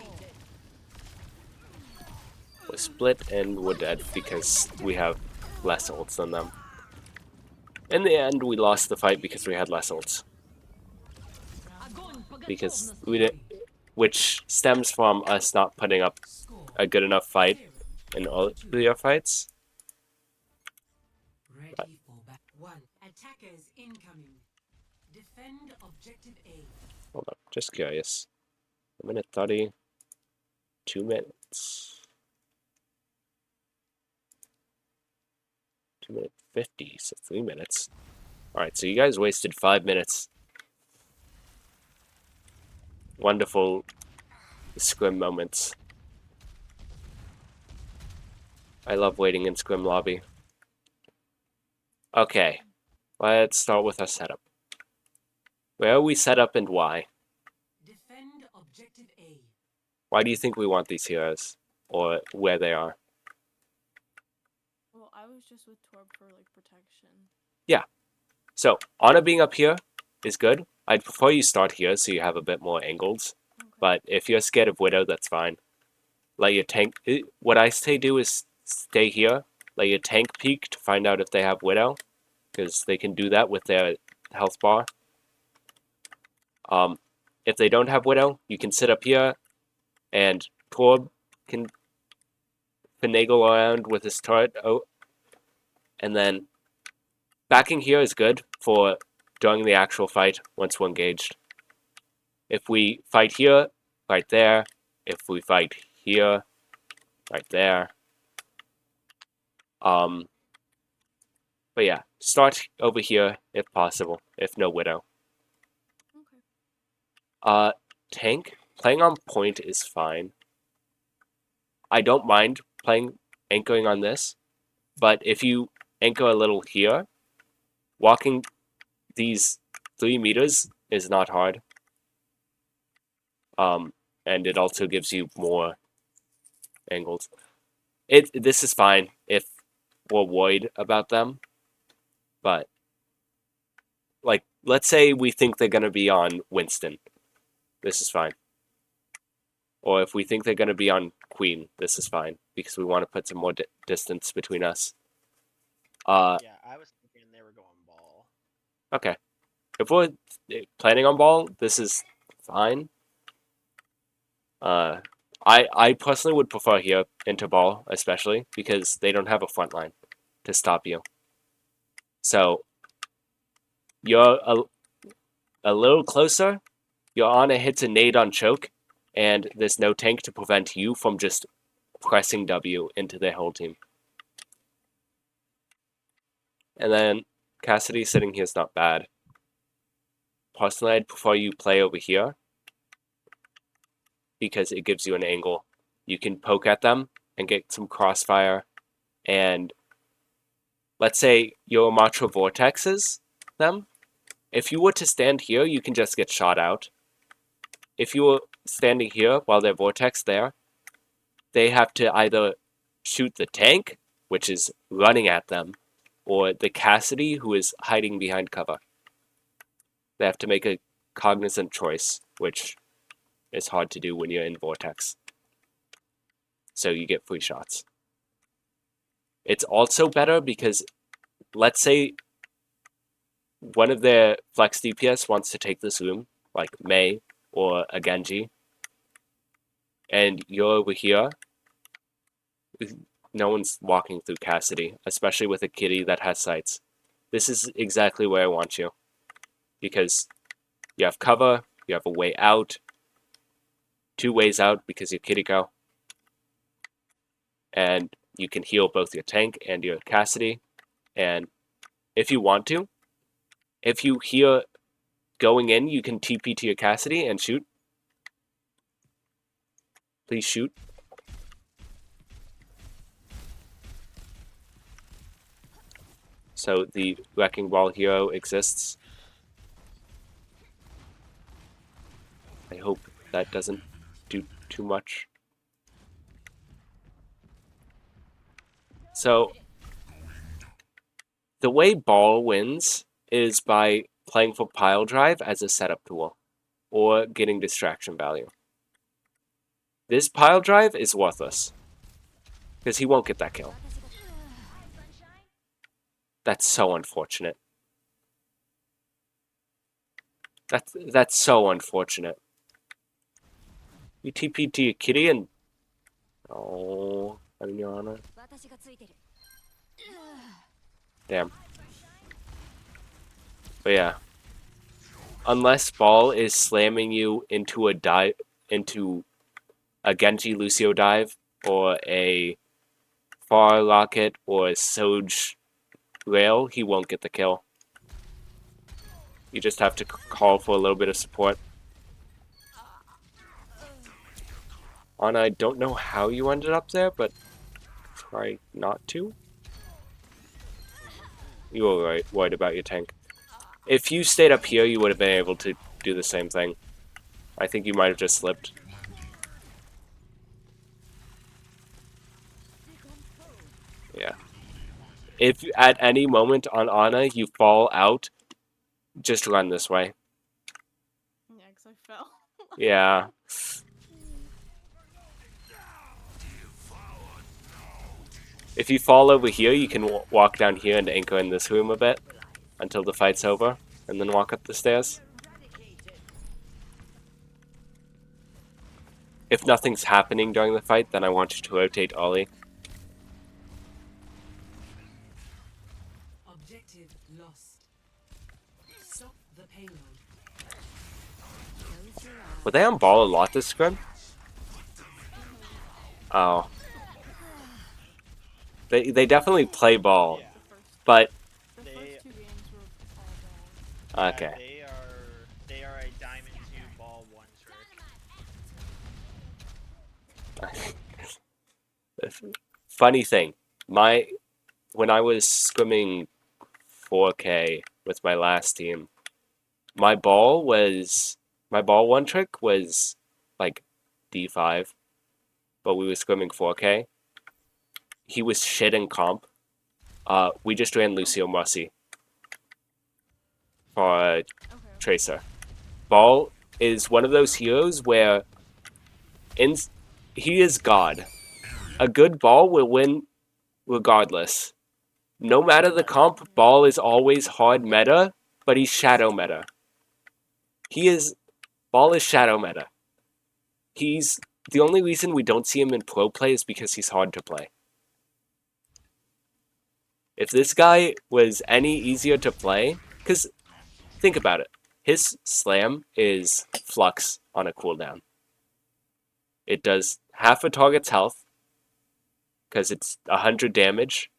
We're split and we're dead because we have less ults than them. In the end, we lost the fight because we had less ults. Because we didn't, which stems from us not putting up Score. a good enough fight in all of our fights. Ready for back. 1. Attackers incoming. Defend objective A. Hold on, just curious. 1 minute 30. 2 minutes. 2 minute 50, so 3 minutes. Alright, so you guys wasted 5 minutes. Wonderful scrim moments. I love waiting in scrim lobby. Okay, let's start with our setup. Where are we set up and why? Defend objective A. Why do you think we want these heroes? Or where they are? Well, I was just with Torb for like protection. So, Ana being up here is good. I'd prefer you start here so you have a bit more angles. Okay. But if you're scared of Widow, that's fine. Let your tank... What I say do is stay here. Let your tank peek to find out if they have Widow. Because they can do that with their health bar. If they don't have Widow, you can sit up here. And Torb can finagle around with his turret. Oh, and then backing here is good for during the actual fight once we're engaged. If we fight here, right there. If we fight here, right there. But yeah, start over here if possible, if no widow. Okay. Tank, playing on point is fine. I don't mind anchoring on this, but if you anchor a little here, walking these 3 meters is not hard. And it also gives you more angles. This is fine if we're worried about them, but like, let's say we think they're gonna be on Winston. This is fine. Or if we think they're gonna be on Queen, this is fine because we want to put some more distance between us. Yeah, I was thinking they were going ball. Okay. If we're planning on ball, this is fine. I personally would prefer here into ball, especially because they don't have a front line to stop you. So you're a little closer. Your Ana hits a nade on choke, and there's no tank to prevent you from just pressing W into their whole team. And then Cassidy sitting here is not bad. Personally, I'd prefer you play over here because it gives you an angle. You can poke at them and get some crossfire. And let's say your Matra vortexes them. If you were to stand here, you can just get shot out. If you were standing here while they're vortex there, they have to either shoot the tank, which is running at them, or the Cassidy, who is hiding behind cover. They have to make a cognizant choice, which is hard to do when you're in vortex. So you get free shots. It's also better because, let's say one of their flex DPS wants to take this room, like Mei or a Genji, and you're over here, no one's walking through Cassidy, especially with a kitty that has sights. This is exactly where I want you, because you have cover, you have a way out, 2 ways out because you're kitty go, and you can heal both your tank and your Cassidy, and if you want to, if you hear going in, you can TP to your Cassidy and shoot. Please shoot. So the Wrecking Ball hero exists. I hope that doesn't do too much. So the way Ball wins is by playing for Pile Drive as a setup tool, or getting distraction value. This Pile Drive is worthless, because he won't get that kill. That's so unfortunate. That's so unfortunate. You TP to your kitty and... Oh, I mean, Your Honor. Damn. But yeah. Unless Ball is slamming you into a dive, into a Genji Lucio dive, or a Far Rocket, or a Soj rail, he won't get the kill. You just have to call for a little bit of support. Ana, I don't know how you ended up there, but try not to. You were worried about your tank. If you stayed up here, you would have been able to do the same thing. I think you might have just slipped. Yeah. If at any moment on Ana you fall out, just run this way. Yeah, because I fell. Yeah. If you fall over here, you can walk down here and anchor in this room a bit until the fight's over, and then walk up the stairs. If nothing's happening during the fight, then I want you to rotate Ollie. Objective lost. Stop the payload. Close your eyes. Were they on ball a lot this scrim? Oh. They definitely play ball, Yeah. but The They- first two games were all ball. okay. They are a diamond 2 ball 1 trick. Funny thing, when I was scrimming 4K with my last team, my ball 1 trick was like D5, but we were scrimming 4K. He was shit in comp. We just ran Lucio Marcy for Okay. Tracer. Ball is one of those heroes where he is God. A good ball will win regardless. No matter the comp, ball is always hard meta, but he's shadow meta. Ball is shadow meta. He's the only reason we don't see him in pro play is because he's hard to play. If this guy was any easier to play, because think about it, his slam is flux on a cooldown. It does half a target's health, because it's 100 damage,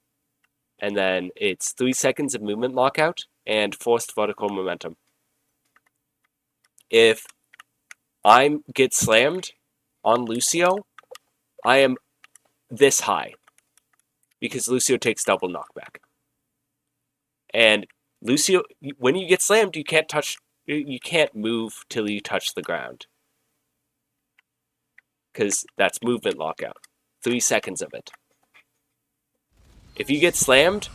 and then it's 3 seconds of movement lockout and forced vertical momentum. If I get slammed on Lucio, I am this high, because Lucio takes double knockback. And Lucio, when you get slammed, you can't move till you touch the ground. Because that's movement lockout. 3 seconds of it. If you get slammed,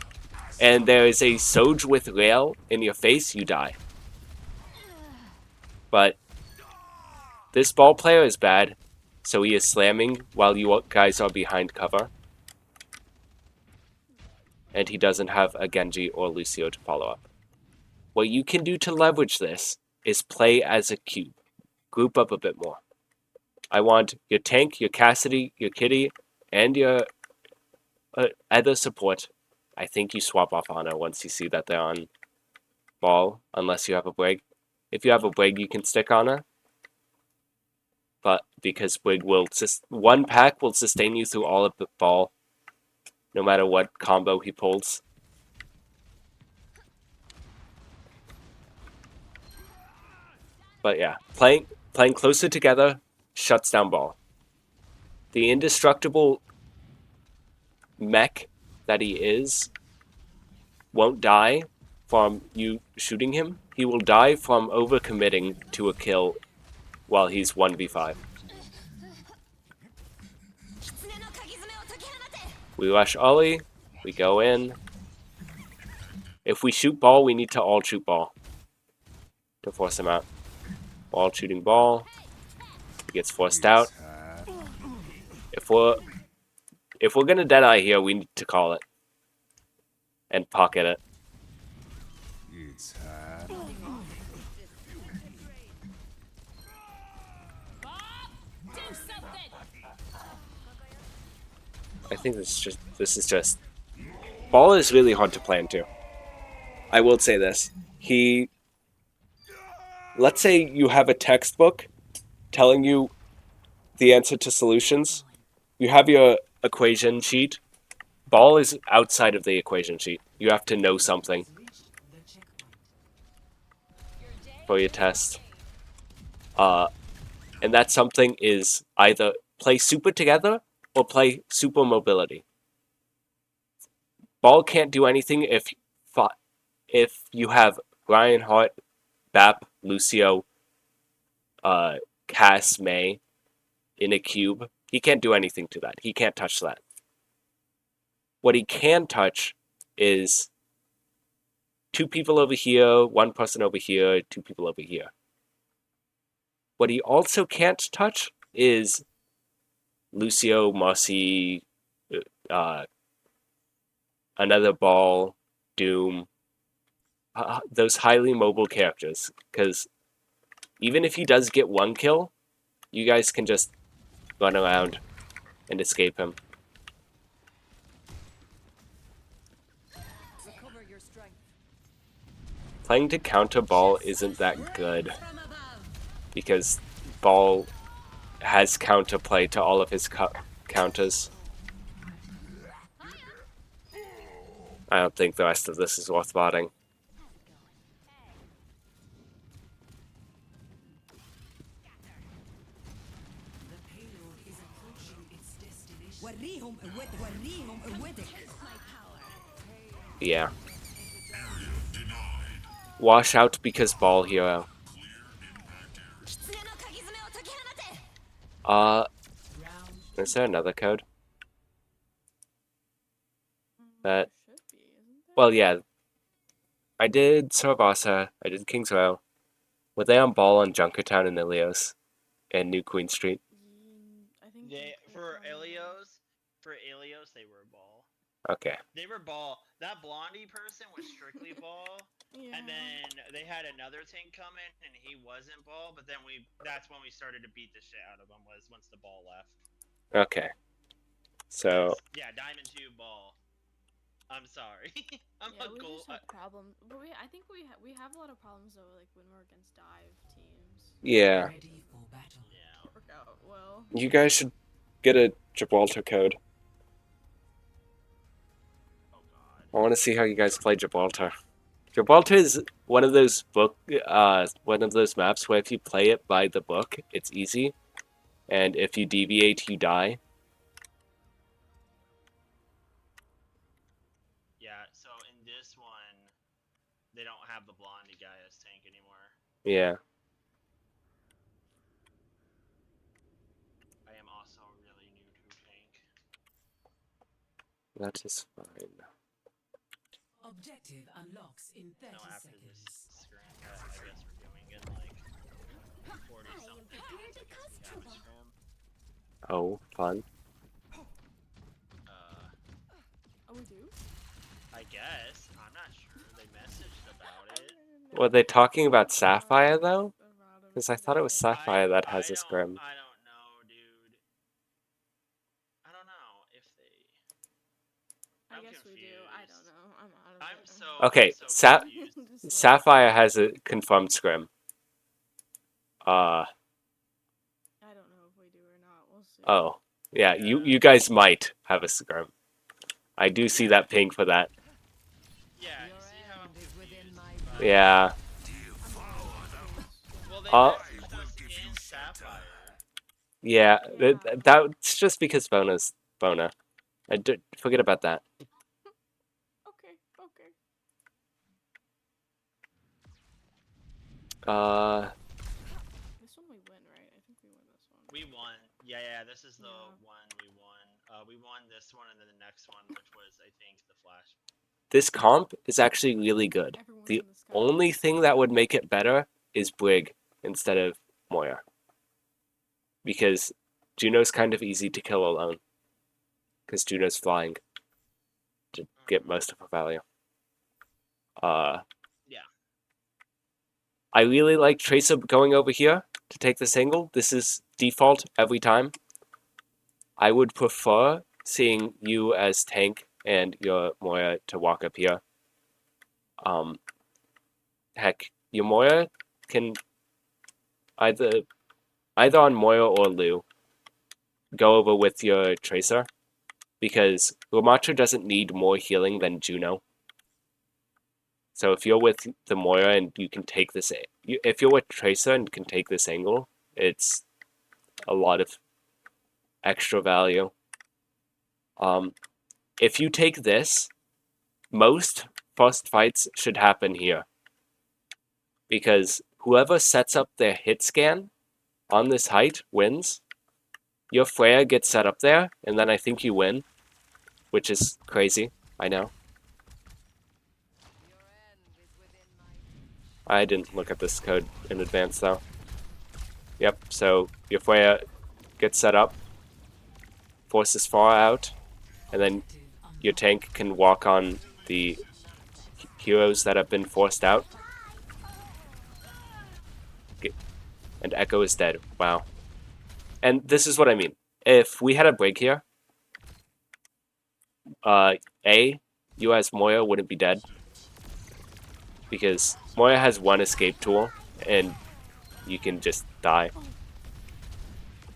and there is a Soj with rail in your face, you die. But this ball player is bad, so he is slamming while you guys are behind cover. And he doesn't have a Genji or Lucio to follow up. What you can do to leverage this is play as a cube. Group up a bit more. I want your tank, your Cassidy, your Kitty, and your other support. I think you swap off Ana once you see that they're on ball, unless you have a Brig. If you have a Brig, you can stick Ana. But because Brig will one pack will sustain you through all of the ball, no matter what combo he pulls. But yeah, playing closer together shuts down ball. The indestructible mech that he is won't die from you shooting him. He will die from overcommitting to a kill while he's 1v5. We rush Ollie. We go in. If we shoot ball, we need to all shoot ball to force him out. All shooting ball. He gets forced out. If we're gonna deadeye here, we need to call it and pocket it. I think this is just ball is really hard to plan to. I will say this. Let's say you have a textbook telling you the answer to solutions. You have your equation sheet. Ball is outside of the equation sheet. You have to know something for your test. And that something is either play super together or play super mobility. Ball can't do anything if you have Ryan Hart, Bap, Lucio, Cass, May in a cube. He can't do anything to that. He can't touch that. What he can touch is 2 people over here, 1 person over here, 2 people over here. What he also can't touch is Lucio, Marcy, another ball, Doom, those highly mobile characters. Because even if he does get 1 kill, you guys can just run around and escape him. Recover your strength. playing to counter ball isn't that good because ball has counterplay to all of his counters. I don't think the rest of this is worth botting. The payload is approaching its destination. Yeah. Wash out because ball hero. Round Is there another code? That, Should be, isn't there? well, yeah. I did Sorabasa, I did King's Row. Were they on ball on Junkertown and Ilios? And New Queen Street? I think They it's for on the- Ilios they were ball. Okay. They were ball. That blondie person was strictly ball. Yeah. And then they had another tank come in, and he wasn't ball. But then that's when we started to beat the shit out of him. Was once the ball left. Okay. So, Yeah, Diamond 2 ball. I'm sorry. I'm yeah, a we goal. just have problems. But I think we have a lot of problems though, like when we're against dive teams. yeah. ready for battle. Yeah. Work out well. You guys should get a Gibraltar code. Oh god. I want to see how you guys play Gibraltar. Gibraltar is one of those maps where if you play it by the book, it's easy, and if you deviate, you die. Yeah. So in this one, they don't have the blondie guy as tank anymore. Yeah. I am also really new to tank. That is fine. Objective unlocks in 30 So after this seconds. scrim, I guess we're doing in like 40 something. prepared to cause trouble. Scrim. Oh, fun. Oh, we do. I guess. I'm not sure. They messaged about it. Were they talking about Sapphire, though? Because I thought it was Sapphire that has a scrim. I don't know, dude. I don't know if they. I I'm guess we do. I don't confused. know. I'm out of I'm it. so. Okay, I'm so confused. Just like- Sapphire has a confirmed scrim. I don't know if we do or not. We'll see. Oh. Yeah, you guys might have a scrim. I do see that ping for that. Yeah, you Your see how I'm end is within confused my by- reach. Yeah. Well, they Uh, messaged us in Sapphire. Yeah, Yeah. that's just because Bona. Forget about that. Okay. Okay. This one we win, right? I think we win this one. We won. Yeah, this is the Yeah. one we won. We won this one and then the next one, which was, I think, the Flash. This comp is actually really good. Everyone's The in the sky. only thing that would make it better is Brig instead of Moya. Because Juno's kind of easy to kill alone. Because Juno's flying to get most of her value. Yeah. I really like Tracer going over here to take this angle. This is default every time. I would prefer seeing you as tank and your Moya to walk up here. Heck, your Moya can either on Moya or Lu go over with your Tracer, because Ramatra doesn't need more healing than Juno. So if you're with the Moya and you can take this, if you're with Tracer and can take this angle, it's a lot of extra value. If you take this, most first fights should happen here. Because whoever sets up their hit scan on this height wins. Your Freya gets set up there, and then I think you win. Which is crazy, I know. Your end is within my reach. I didn't look at this code in advance, though. Yep, so your Freya gets set up, forces far out, and then your tank can walk on the heroes that have been forced out. And Echo is dead. Wow. And this is what I mean. If we had a break here, you as Moya wouldn't be dead. Because Moira has one escape tool, and you can just die.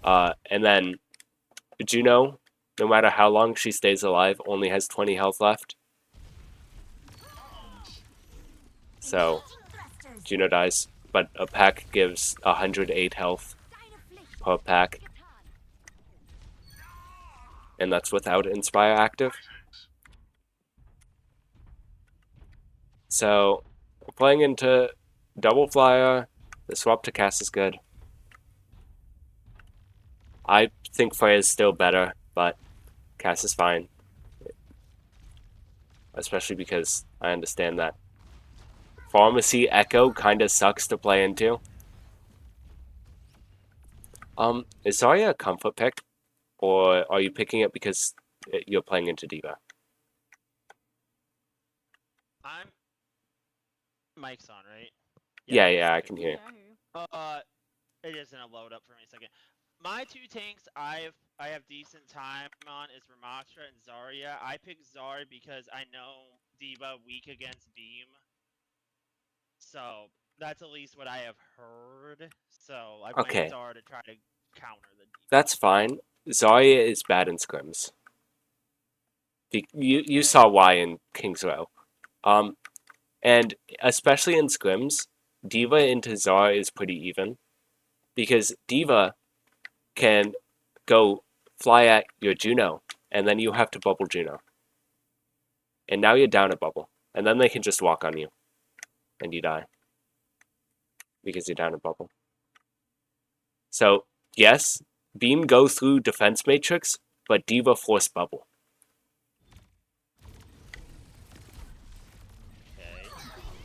And then Juno, no matter how long she stays alive, only has 20 health left. So Juno dies, but a pack gives 108 health per pack. And that's without Inspire active. So, we're playing into Double Flyer. The swap to Cass is good. I think Freya is still better, but Cass is fine. Especially because I understand that Pharmacy Echo kind of sucks to play into. Is Zarya a comfort pick? Or are you picking it because you're playing into D.Va? I'm. Mic's on, right? Yeah, I can hear you. Yeah, I hear you. It is gonna load up for me a second. My two tanks I have decent time on is Ramattra and Zarya. I picked Zarya because I know D.Va weak against Beam. So that's at least what I have heard. So I Okay. went Zarya to try to counter the D.Va. That's fine. Zarya is bad in scrims. You saw why in King's Row. And especially in scrims, D.Va into Zarya is pretty even. Because D.Va can go fly at your Juno, and then you have to bubble Juno. And now you're down a bubble. And then they can just walk on you. And you die. Because you're down a bubble. So, yes, Beam go through defense matrix, but D.Va force bubble. Okay.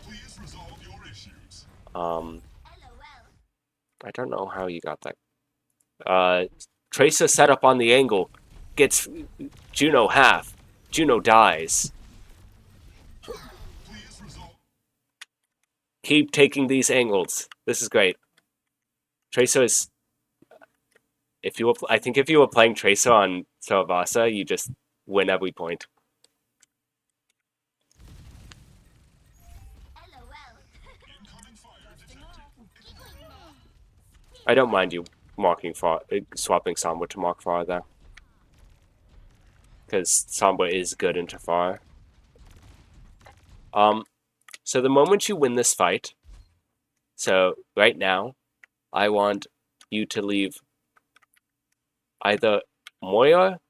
Please resolve your issues. I don't know how you got that. Tracer set up on the angle. Gets Juno half. Juno dies. Please resolve. Keep taking these angles. This is great. Tracer is... I think if you were playing Tracer on Saravasa, you just win every point. Incoming fire detected. I don't mind you swapping Sombra to mark fire there. Because Sombra is good into fire. So the moment you win this fight, so right now, I want you to leave either Moira.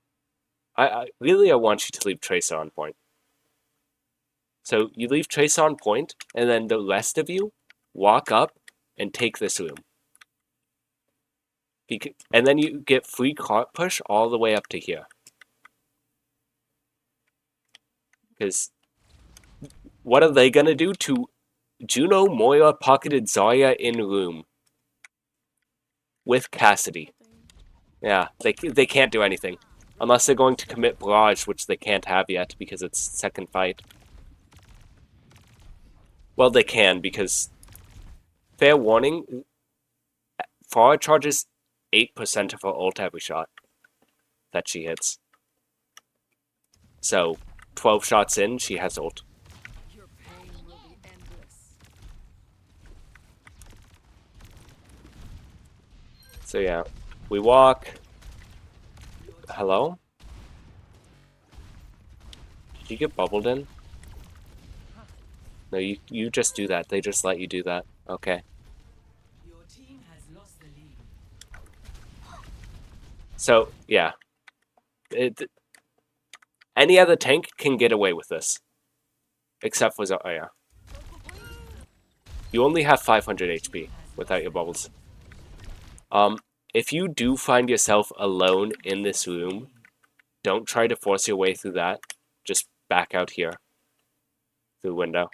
I want you to leave Tracer on point. So you leave Tracer on point, and then the rest of you walk up and take this room. And then you get free cart push all the way up to here. Because what are they gonna do to Juno, Moira, pocketed Zarya in room with Cassidy? Yeah, they can't do anything. Unless they're going to commit barrage, which they can't have yet because it's second fight. Well, they can because, fair warning, Farah charges 8% of her ult every shot that she hits. So, 12 shots in, she has ult. Your pain will be endless. So yeah, we walk. Hello? Did you get bubbled in? No, you just do that. They just let you do that. Okay. Your team has lost the lead. So, yeah. Any other tank can get away with this. Except for Zarya. You only have 500 HP without your bubbles. If you do find yourself alone in this room, don't try to force your way through that. Just back out here. Through the window.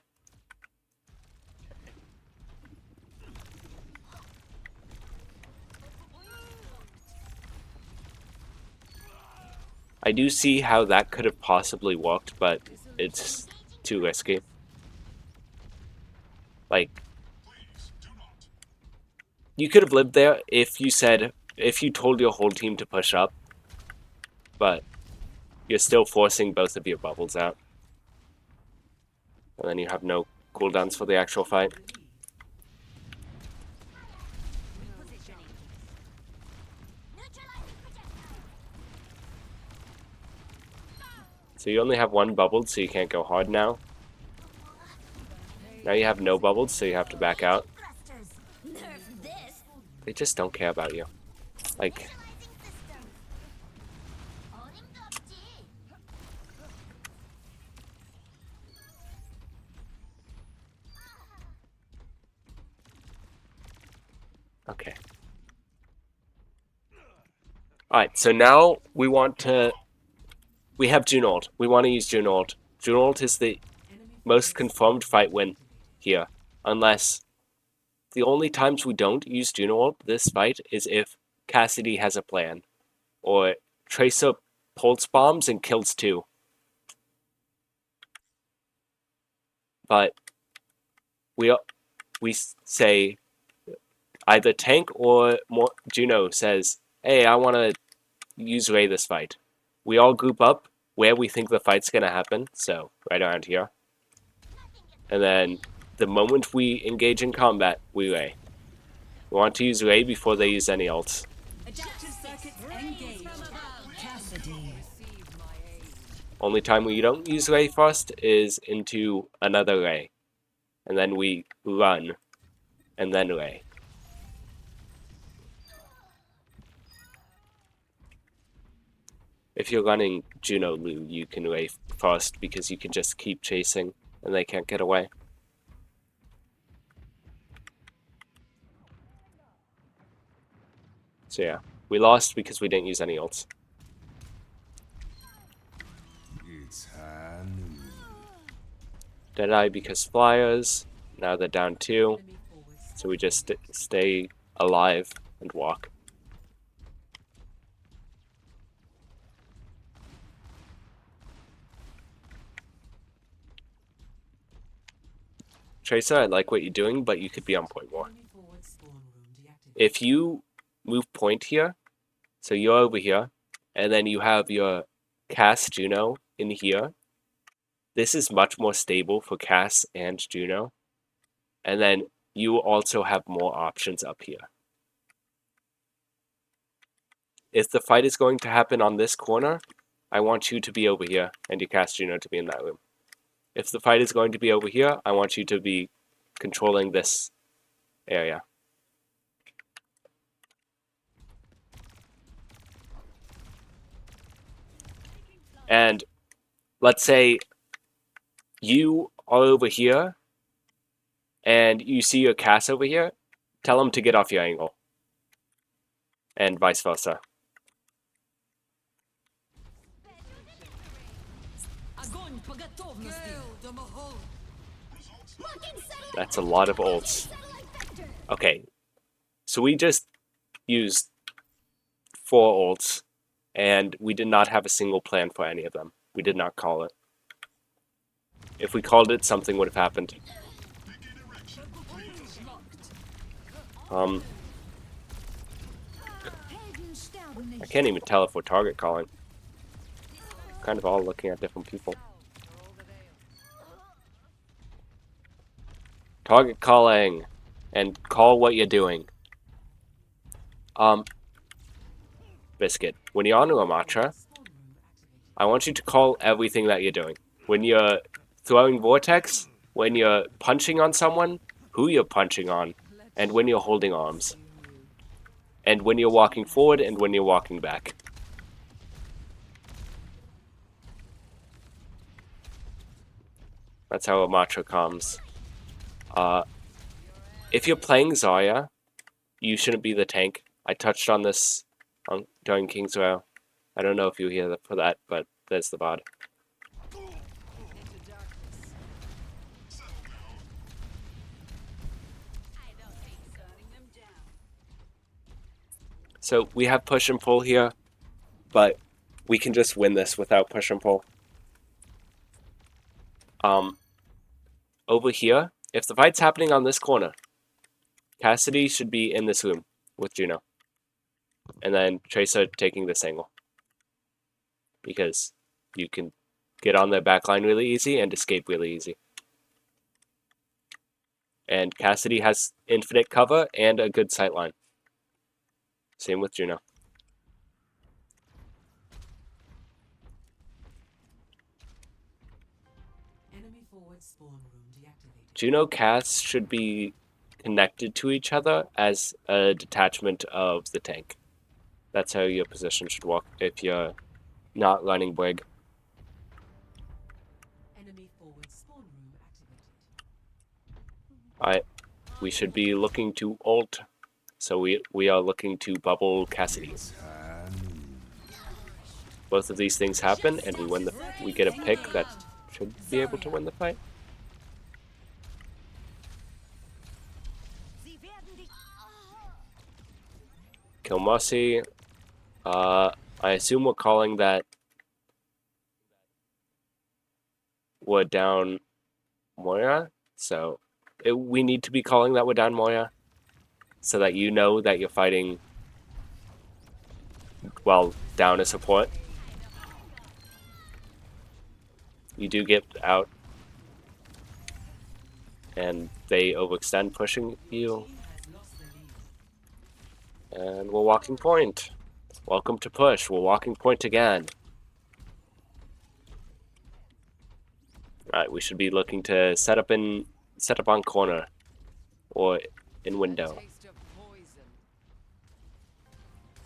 I do see how that could have possibly worked, but it's too risky. Like, you could have lived there if you told your whole team to push up, but you're still forcing both of your bubbles out. And then you have no cooldowns for the actual fight. So you only have one bubbled, so you can't go hard now. Now you have no bubbled, so you have to back out. They just don't care about you. Like, okay. Alright, so now we want to... We have Junord. We want to use Junord. Junord is the most confirmed fight win here. Unless... The only times we don't use Junord this fight is if Cassidy has a plan. Or Tracer pulse bombs and kills 2. But we say either Tank or Juno says, hey, I want to use Ray this fight. We all group up where we think the fight's going to happen, so right around here. And then the moment we engage in combat, we Ray. We want to use Ray before they use any ults. Only time we don't use Ray first is into another Ray. And then we run, and then Ray. If you're running Juno Lu, you can Ray first because you can just keep chasing and they can't get away. So yeah, we lost because we didn't use any ults. Deadeye because flyers. Now they're down 2. So we just stay alive and walk. Tracer, I like what you're doing, but you could be on point more. If you move point here, so you're over here, and then you have your Cass Juno in here, this is much more stable for Cass and Juno. And then you also have more options up here. If the fight is going to happen on this corner, I want you to be over here and your Cass Juno to be in that room. If the fight is going to be over here, I want you to be controlling this area. And let's say you are over here and you see your Cass over here, tell him to get off your angle. And vice versa. That's a lot of ults. Okay, so we just used 4 ults, and we did not have a single plan for any of them. We did not call it. If we called it, something would have happened. I can't even tell if we're target calling. Kind of all looking at different people. Target calling, and call what you're doing. Biscuit, when you're on a Ramatra, I want you to call everything that you're doing. When you're throwing Vortex, when you're punching on someone, who you're punching on, and when you're holding arms. And when you're walking forward and when you're walking back. That's how a Ramatra comes. If you're playing Zarya, you shouldn't be the tank. I touched on this during King's Row. I don't know if you were here for that, but there's the VOD. So we have push and pull here, but we can just win this without push and pull. Over here, if the fight's happening on this corner, Cassidy should be in this room with Juno. And then Tracer taking this angle. Because you can get on their backline really easy and escape really easy. And Cassidy has infinite cover and a good sightline. Same with Juno. Enemy forward spawn room deactivated. Juno Cass should be connected to each other as a detachment of the tank. That's how your position should walk if you're not running Brig. Enemy forward spawn room activated. Alright, we should be looking to ult, so we are looking to bubble Cassidy. Both of these things happen, and we get a pick that should be able to win the fight. Kill Mossy. I assume we're calling that we're down Moira, so we need to be calling that we're down Moira, so that you know that you're fighting, well, down a support. You do get out, and they overextend pushing you, and we're walking point. Welcome to push. We're walking point again. Alright, we should be looking to set up on corner or in window. Taste of poison.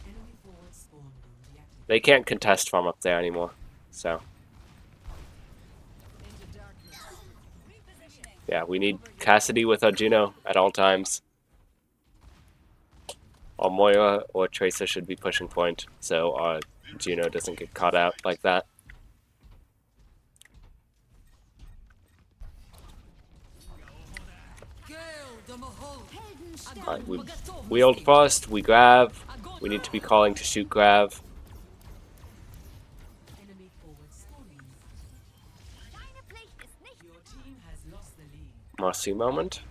Enemy forward spawn room deactivated. They can't contest from up there anymore, so Into darkness. yeah, we need Cassidy with our Juno at all times. Or Moira or Tracer should be pushing point, so our Juno doesn't get caught out like that. Alright, we ult first, we grab. We need to be calling to shoot grab. Enemy forward spawn room activated. Your team has lost the lead. Marcy moment.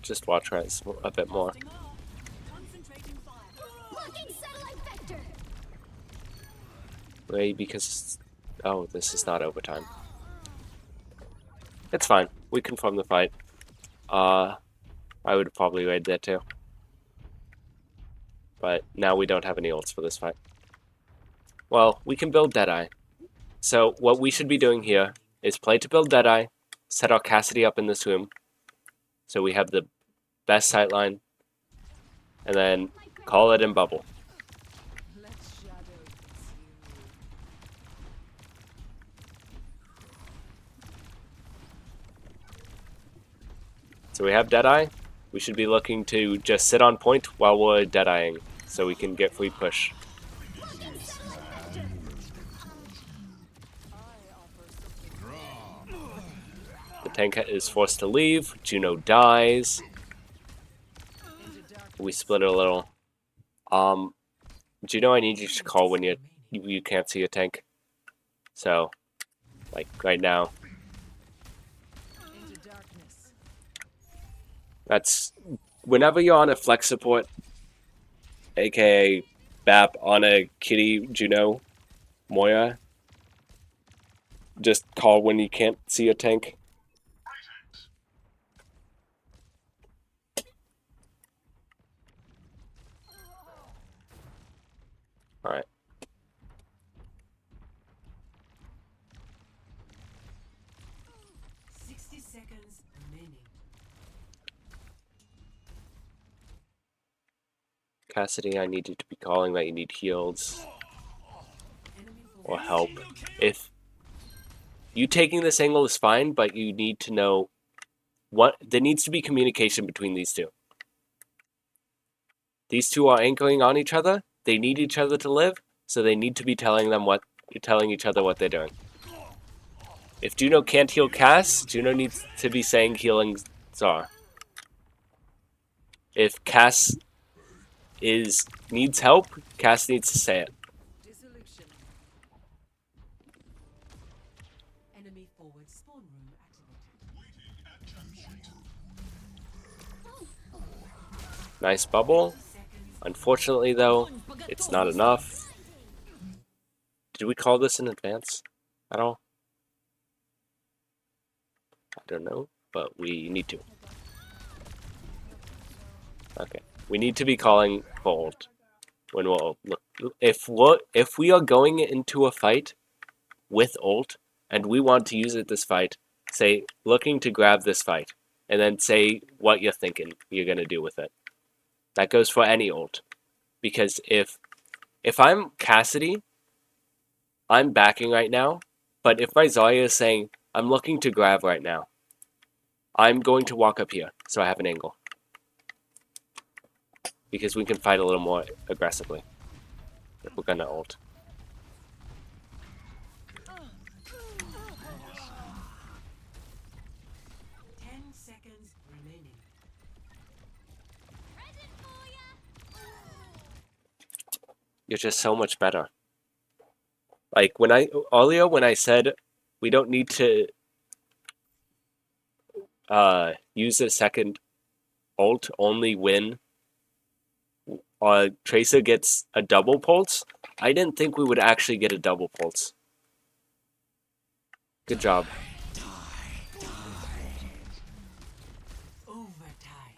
Just watch her a bit more. Wait, because oh, this is not overtime. It's fine. We confirm the fight. I would probably raid there too. But now we don't have any ults for this fight. Well, we can build Deadeye. So what we should be doing here is play to build Deadeye, set our Cassidy up in this room, so we have the best sightline, and then call it in bubble. Let shadow pursue. So we have Deadeye. We should be looking to just sit on point while we're Deadeyeing, so we can get free push. The tank is forced to leave. Juno dies. We split a little. Juno, I need you to call when you can't see a tank. So, like right now. Into darkness. That's whenever you're on a flex support, aka BAP on a Kitty, Juno, Moira, just call when you can't see a tank. Alright. Cassidy, I need you to be calling that you need heals or help. If you taking this angle is fine, but you need to know what there needs to be communication between these two. These two are anchoring on each other. They need each other to live, so they need to be telling each other what they're doing. If Juno can't heal Cass, Juno needs to be saying healing Zar. If Cass needs help, Cass needs to say it. Dissolution. Enemy forward spawn room activated. Nice bubble. Unfortunately, though, it's not enough. Did we call this in advance at all? I don't know, but we need to. Okay. We need to be calling for ult when we're ult. Look, if we are going into a fight with ult and we want to use it this fight, say looking to grab this fight, and then say what you're thinking you're gonna do with it. That goes for any ult. Because if I'm Cassidy, I'm backing right now, but if my Zarya is saying, I'm looking to grab right now, I'm going to walk up here, so I have an angle. Because we can fight a little more aggressively. If we're gonna ult. 10 seconds remaining. Present for ya. You're just so much better. Like, earlier when I said we don't need to use a second ult only when Tracer gets a double pulse, I didn't think we would actually get a double pulse. Good job. Overtime.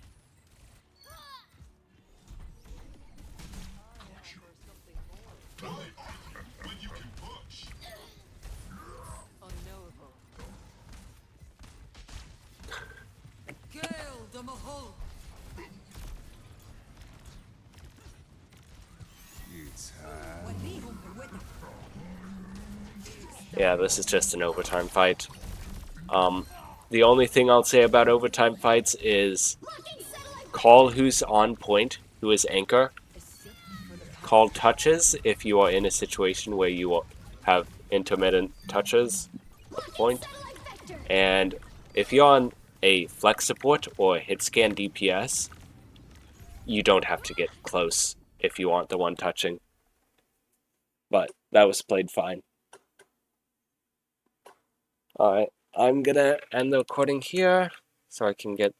When you can push. Unknowable. Gale the Mahul. Yeah, this is just an overtime fight. The only thing I'll say about overtime fights is call who's on point, who is anchor. Call touches if you are in a situation where you have intermittent touches of point. And if you're on a flex support or hit scan DPS, you don't have to get close if you aren't the one touching. But that was played fine. Alright, I'm gonna end the recording here so I can get